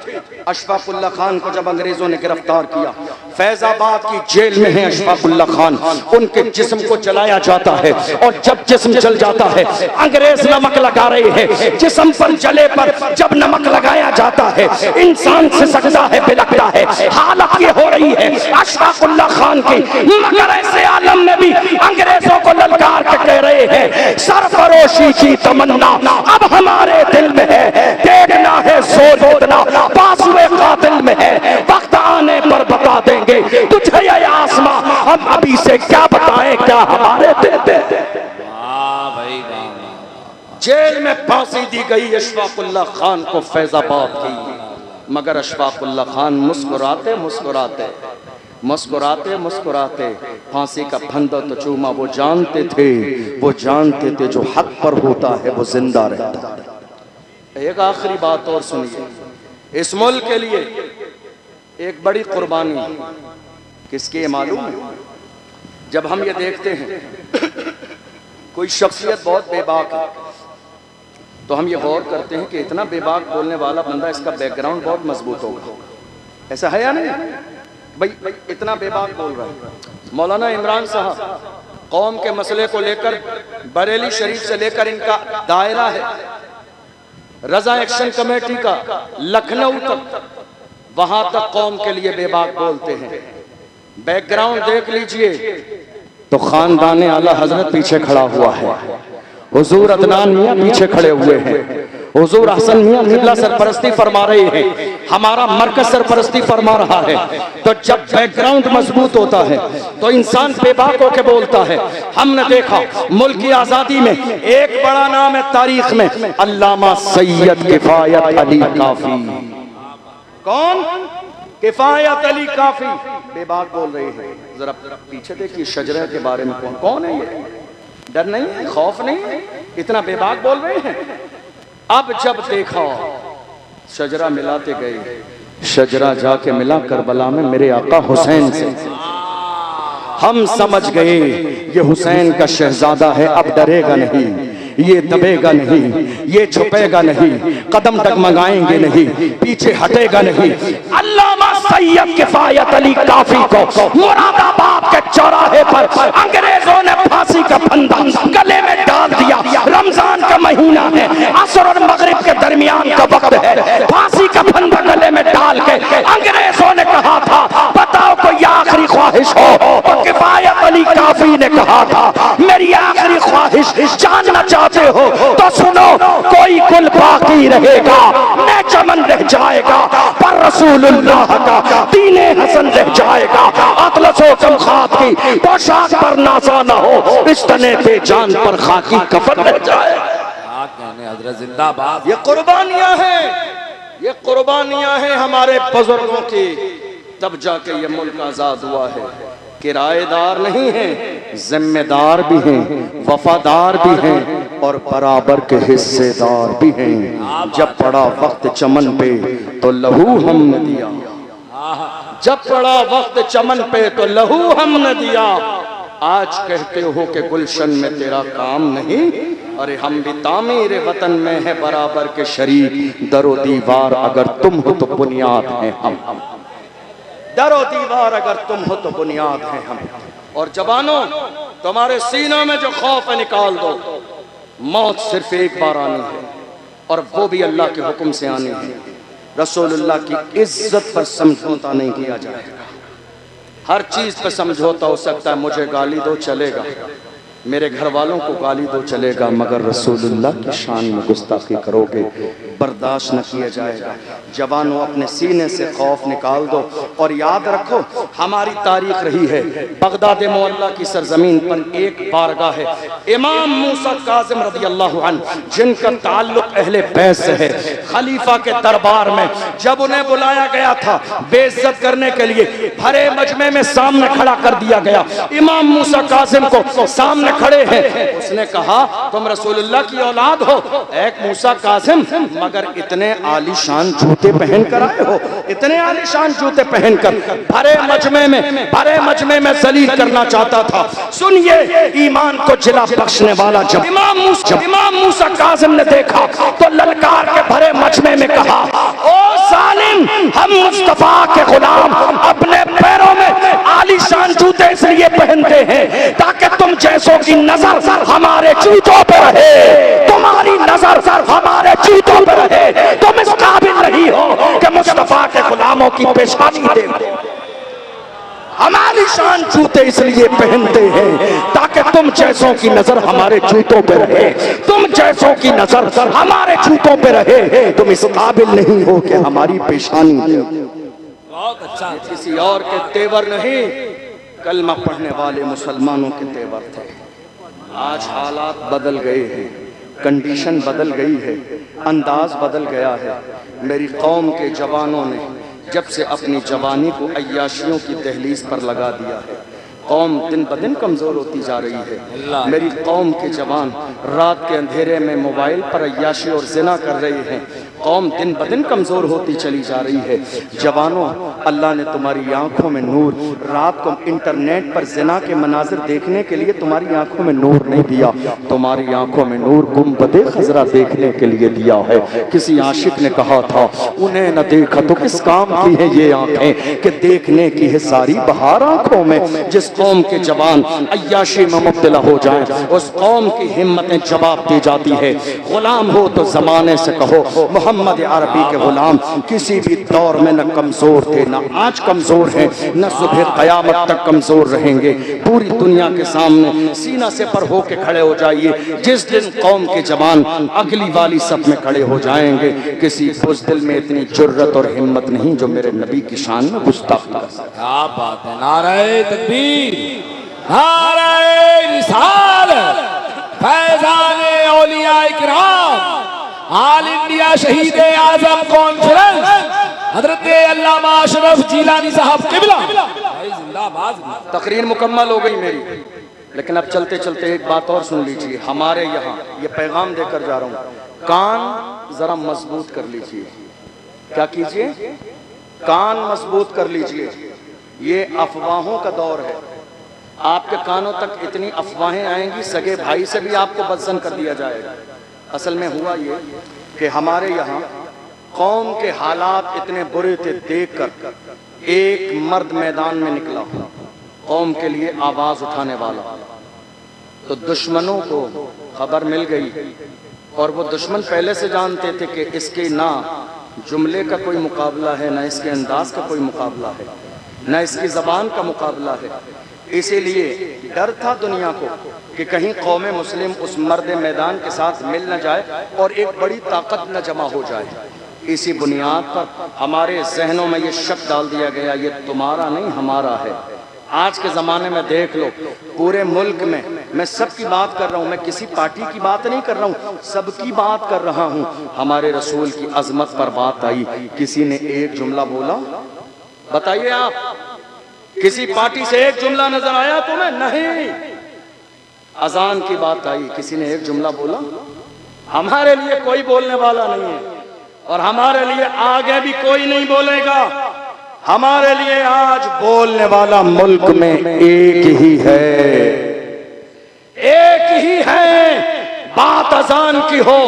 अशफाकुल्लाह खान को जब अंग्रेजों ने गिरफ्तार किया, फैजाबाद की जेल में है अशफाकुल्लाह खान, उनके जिस्म को जलाया जाता है और जब जिस्म जल जाता है अंग्रेज नमक लगा रहे हैं, जिस्म पर जले पर जब नमक लगाया जाता है इंसान से सकता है, बिलकता है। हालत ये हो रही है अशफाकुल्लाह खान की, मगर ऐसे आलम में भी अंग्रेजों को ललकार के कह रहे हैं, सरफरोशी की तमन्ना अब हमारे दिल में है, देखना है इतना बाजुए कातिल में है, वक्त आने पर बता देंगे तुझे ये आसमां, हम अभी से क्या बताएं क्या हमारे देते। जेल में फांसी दी गई अशफाकुल्लाह खान को फैजाबाद की, मगर अशफाकुल्लाह खान मुस्कुराते मुस्कुराते मुस्कुराते मुस्कुराते फांसी का फंदा तो चूमा। वो जानते थे जो हक पर होता है वो जिंदा रहता है। एक आखिरी बात और सुनिए, इस मुल्क के लिए एक बड़ी कुर्बानी किसकी है मालूम है? जब हम ये देखते हैं कोई शख्सियत बहुत बेबाक है, तो हम ये गौर करते हैं कि इतना बेबाक बोलने वाला बंदा, इसका बैकग्राउंड बहुत मजबूत होगा। ऐसा है या नहीं भाई? इतना बेबाक बोल रहा है। मौलाना इमरान साहब कौम के मसले को लेकर बरेली शरीफ से लेकर इनका दायरा है रजा एक्शन कमेटी का लखनऊ तक, वहां तक कौम के लिए बेबाक बोलते हैं। बैकग्राउंड देख लीजिए तो खानदान आला हजरत पीछे खड़ा हुआ है, हुजूर अदनान मियां पीछे खड़े हुए हैं, हुजूर हसन मियां किबला सरपरस्ती फरमा रहे हैं, हमारा मरकज सरपरस्ती फरमा रहा है। तो जब बैकग्राउंड मजबूत होता है तो इंसान बेबाक होकर बोलता है। हमने देखा मुल्क की आजादी में एक बड़ा नाम है तारीख में, अल्लामा सैयद किफायत अली काफी। कौन? किफायत अली काफी बेबाक बोल रहे हैं। जरा पीछे देखिए शजरा के बारे में, कौन है ये? डर नहीं है, खौफ नहीं है, इतना बेबाक बोल रहे हैं। अब जब देखा शजरा मिलाते गए, शजरा जाके मिला करबला में मेरे आका हुसैन से, हम समझ गए ये हुसैन का शहजादा है, अब डरेगा नहीं, ये दबेगा नहीं, ये छुपेगा नहीं, कदम डगमगाएंगे नहीं, पीछे हटेगा नहीं। अल्लामा सैयद किफायत अली काफी को मुरादाबाद के चौराहे पर अंग्रेजों ने फांसी का फंदा गले में डाल दिया। रमजान का महीना है, असर और मगरिब के दरमियान का वक्त है, फांसी का फंदा गले में डाल के अंग्रेजों ने कहा था बताओ कोई आखिरी ख्वाहिश हो, तो किफायत अली काफी ने कहा था मेरी आखिरी ख्वाहिश
ख्वाहिश जानना चाहते हो तो सुनो, कोई गुल बाकी रहेगा, मैं चमन रह जाएगा, पर रसूलुल्लाह का दीने हसन रह जाएगा। अतलसो कम खाक की पोशाक पर नासा न हो, इस तने पे जान पर खाकी कफन रह जाए।
हजरत जिंदाबाद।
ये कुर्बानियां हैं, ये कुर्बानियां हैं हमारे बुजुर्गों की, तब जाके ये मुल्क आजाद हुआ है। किराएदार नहीं हैं, जिम्मेदार भी हैं, वफादार भी हैं और बराबर के हिस्सेदार भी हैं। जब पड़ा वक्त चमन पे तो लहू हमने दिया, जब पड़ा वक्त चमन पे तो लहू हमने दिया। आज कहते हो कि गुलशन में तेरा काम नहीं, अरे हम भी तामीर वतन में है बराबर के शरीक। दरो दीवार अगर तुम हो तो बुनियाद है हम, दरो दीवार अगर तुम हो तो बुनियाद है हम। और जवानों, तुम्हारे सीनों में जो खौफ है निकाल दो। मौत सिर्फ एक बार आनी है और वो भी अल्लाह के हुक्म से आनी है। रसूलुल्लाह की इज्जत पर समझौता नहीं किया जाएगा। हर चीज पर समझौता हो सकता है, मुझे गाली दो चलेगा, मेरे घर वालों को गाली दो चलेगा, मगर रसूलुल्लाह की शान में गुस्ताखी करोगे बर्दाश्त न किया जाएगा। जवानों, अपने सीने से खौफ निकाल दो और याद रखो, हमारी तारीख रही है बगदाद मोहल्ला की सरजमीन पर एक बारगाह है, इमाम मूसा काज़िम रज़ी अल्लाहु अन्हु, जिनका ताल्लुक अहले बैत से है। खलीफा के दरबार में जब उन्हें बुलाया गया था बेइज्जत करने के लिए, भरे मजमे में सामने खड़ा कर दिया गया। इमाम मूसा काज़िम को सामने खड़े हैं, उसने कहा तुम रसूलुल्लाह की औलाद हो एक मूसा काज़िम, मगर इतने आलीशान जूते पहन कर आए हो, इतने आलीशान जूते पहनकर भरे मजमे में जलील करना चाहता था। सुनिए, ईमान को जिला बख्शने वाला जब इमाम मूसा काज़िम ने देखा तो ललकार के भरे मजमे में कहा, ओ सालिम, हम मुस्तफा के गुलाम अपने पैरों में आलीशान जूते इसलिए पहनते हैं ताकि तुम जैसों की नजर हमारे जूतों पर रहे, तुम्हारी नजर हमारे जूतों पर रहे। तुम इस काबिल नहीं हो कि मुस्तफा के गुलामों की पेशानी देखो। हमारी शान जूते इसलिए पहनते हैं ताकि तुम जैसों की नजर हमारे जूतों पे रहे, तुम जैसों की नजर हमारे जूतों पे रहे। तुम इस काबिल नहीं हो कि हमारी पेशानी देखो।
बहुत अच्छा।
किसी और के तेवर नहीं, कलमा पढ़ने वाले मुसलमानों के तेवर थे। आज हालात बदल गए हैं, कंडीशन बदल गई है, अंदाज बदल गया है। मेरी कौम के जवानों ने जब से अपनी जवानी को अय्याशियों की दहलीज पर लगा दिया है, कौम दिन ब दिन कमज़ोर होती जा रही है। मेरी कौम के जवान रात के अंधेरे में मोबाइल पर अय्याशी और ज़िना कर रहे हैं। कौम दिन ब दिन कमज़ोर होती चली जा रही है। जवानों, अल्लाह ने तुम्हारी आंखों में नूर, रात को इंटरनेट पर ज़िना के मनाजिर देखने के लिए तुम्हारी आंखों में नूर नहीं दिया, तुम्हारी आंखों में नूर गुंबदे खजरा देखने के लिए दिया है। किसी आशिक ने कहा था, उन्हें न देखा तो किस काम की है ये आंखें कि देखने की है सारी बहार आंखों में। जिस कौम के जवान अय्याशी में मुब्तला हो जाएं, उस कौम की हिम्मतें जवाब दी जाती है। गुलाम हो तो जमाने से कहो मोहम्मद अरबी के गुलाम किसी भी दौर में न कमजोर थे, न आज कमजोर हैं, न सुबह कयामत तक कमजोर रहेंगे। पूरी दुनिया के सामने सीना से पर होके खड़े हो जाइए। जिस दिन कौम के जवान अगली वाली सब में खड़े हो जाएंगे, किसी बुज़दिल में इतनी जुर्रत और हिम्मत नहीं जो मेरे नबी की शान में गुस्ताखी कर सके।
क्या बात है। नारे तकबीर, नारे रिसालत, फैज़ाने औलिया इकराम, ऑल इंडिया शहीद आजम कॉन्फ्रेंस हजरत अल्लामा अशरफ जिलानी साहब किबला जिंदाबाद।
तकरीर मुकम्मल हो गई मेरी, लेकिन अब चलते चलते एक बात और सुन लीजिए। हमारे यहाँ ये पैगाम देकर जा रहा हूँ, कान जरा मजबूत कर लीजिए। क्या कीजिए? कान मजबूत कर लीजिए। ये अफवाहों का दौर है। आपके कानों तक इतनी अफवाहें आएंगी, सगे भाई से भी आपको बदजन कर दिया जाएगा। असल में हुआ ये कि हमारे यहाँ कौम के हालात इतने बुरे थे, देखकर एक मर्द मैदान में निकला कौम के लिए आवाज उठाने वाला, तो दुश्मनों को खबर मिल गई और वो दुश्मन पहले से जानते थे कि इसके ना जुमले का कोई मुकाबला है, ना इसके अंदाज का कोई मुकाबला है, ना इसकी ज़बान का मुकाबला है। इसीलिए डर था दुनिया को कि कहीं कौम मुस्लिम उस मर्द मैदान के साथ मिल न जाए और एक बड़ी ताकत न जमा हो जाए। इसी बुनियाद पर हमारे जहनों में ये शक डाल दिया गया, ये तुम्हारा नहीं हमारा है। आज के ज़माने में देख लो, पूरे मुल्क में मैं सबकी बात कर रहा हूँ, मैं किसी पार्टी की बात नहीं कर रहा हूँ, सबकी बात कर रहा हूँ। हमारे रसूल की अजमत पर बात आई, किसी ने एक जुमला बोला? बताइए आप, किसी पार्टी से एक जुमला नजर आया तुम्हें? नहीं। अजान की बात आई, किसी ने एक जुमला बोला? हमारे लिए कोई बोलने वाला नहीं है और हमारे लिए आगे भी कोई नहीं बोलेगा। हमारे लिए आज बोलने वाला मुल्क में एक ही है, एक ही है। बात अजान की हो,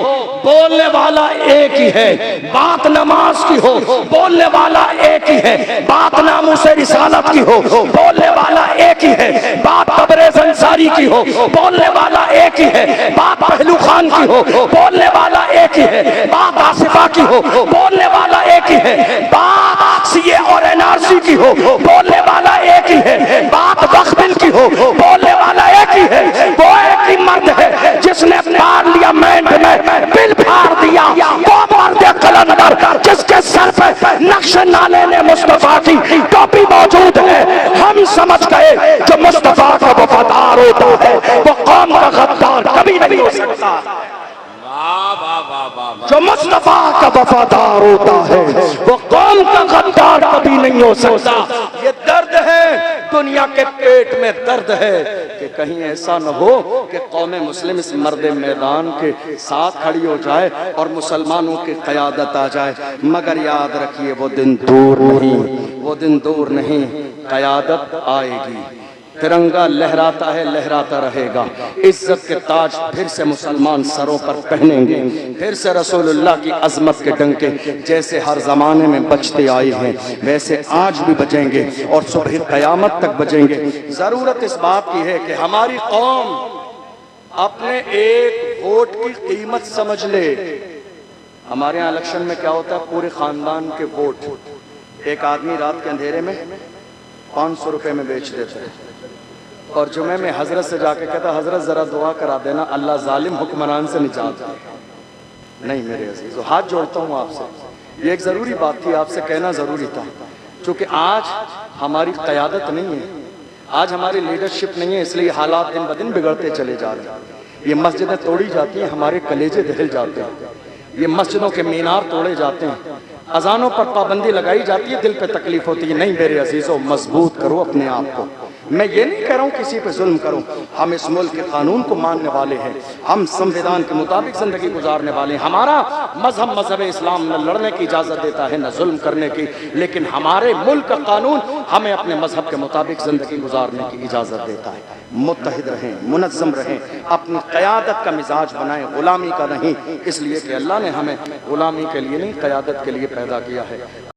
बोलने वाला एक ही है। बात नमाज की हो, बोलने वाला एक ही है। बात नामुस रिसालत की हो, बोलने वाला एक ही है। बात तबरेज़ अंसारी की हो, बोलने वाला एक ही है। बात पहलू खान की हो, बोलने वाला एक ही है। बात आसिफा की हो, बोलने वाला एक ही है। बात सीए और एनआरसी की हो, बोलने वाला एक ही है। बात वक्फ बिल की हो, बोलने वाला एक ही है। वो एक ही मर्द है जिसने पार्लियामेंट में बिल फाड़ दिया। वो मर्द कलंदर जिसके सर पे नक्श नाले ने मुस्तफा की टोपी मौजूद है। हम समझ गए जो मुस्तफा का वफादार होता है वो कौम का गद्दार कभी नहीं हो सकता। जो मुस्तफा का वफादार होता है वो कौम का गद्दार कभी नहीं हो सकता। ये दर्द है, दुनिया के पेट में दर्द है कि कहीं ऐसा न हो कि कौम मुस्लिम इस मर्द मैदान के साथ खड़ी हो जाए और मुसलमानों की क़यादत आ जाए। मगर याद रखिए वो दिन दूर नहीं, वो दिन दूर नहीं, क़यादत आएगी। तिरंगा लहराता है, लहराता रहेगा। इज्जत के ताज फिर से मुसलमान सरों पर पहनेंगे। फिर से रसूलुल्लाह की अजमत के डंके जैसे हर जमाने में बजते आए हैं वैसे आज भी बजेंगे और सुबह क़यामत तक बजेंगे। जरूरत इस बात की है कि हमारी कौम अपने एक वोट की कीमत समझ ले। हमारे यहाँ इलेक्शन में क्या होता है, पूरे खानदान के वोट एक आदमी रात के अंधेरे में 500 रुपए में बेच देता है और जुमे में हजरत से जाके कहता, हजरत जरा दुआ करा देना अल्लाह जालिम हुक्मरान से निजात दे। नहीं मेरे अजीजों, हाथ जोड़ता हूँ आपसे, ये एक ज़रूरी बात थी, आपसे कहना ज़रूरी था। क्योंकि आज हमारी क़यादत नहीं है, आज हमारी लीडरशिप नहीं है, इसलिए हालात दिन ब दिन बिगड़ते चले जा रहे हैं। ये मस्जिदें तोड़ी जाती हैं, हमारे कलेजे दहल जाते हैं। ये मस्जिदों के मीनार तोड़े जाते हैं, अजानों पर पाबंदी लगाई जाती है, दिल पे तकलीफ होती है। नहीं मेरे अजीजों, मजबूत करो अपने आप को। मैं ये नहीं कह रहा हूँ किसी पे जुल्म करो, हम इस मुल्क के कानून को मानने वाले हैं, हम संविधान के मुताबिक जिंदगी गुजारने वाले हैं। हमारा मजहब इस्लाम न लड़ने की इजाज़त देता है न जुल्म करने की, लेकिन हमारे मुल्क का कानून हमें अपने मजहब के मुताबिक जिंदगी गुजारने की इजाज़त देता है। मुत्तहिद रहें, मुनज़्ज़म रहें, अपनी क़यादत का मिजाज बनाएं, ग़ुलामी का नहीं। इसलिए कि अल्लाह ने हमें ग़ुलामी के लिए नहीं, क़यादत के लिए पैदा किया है।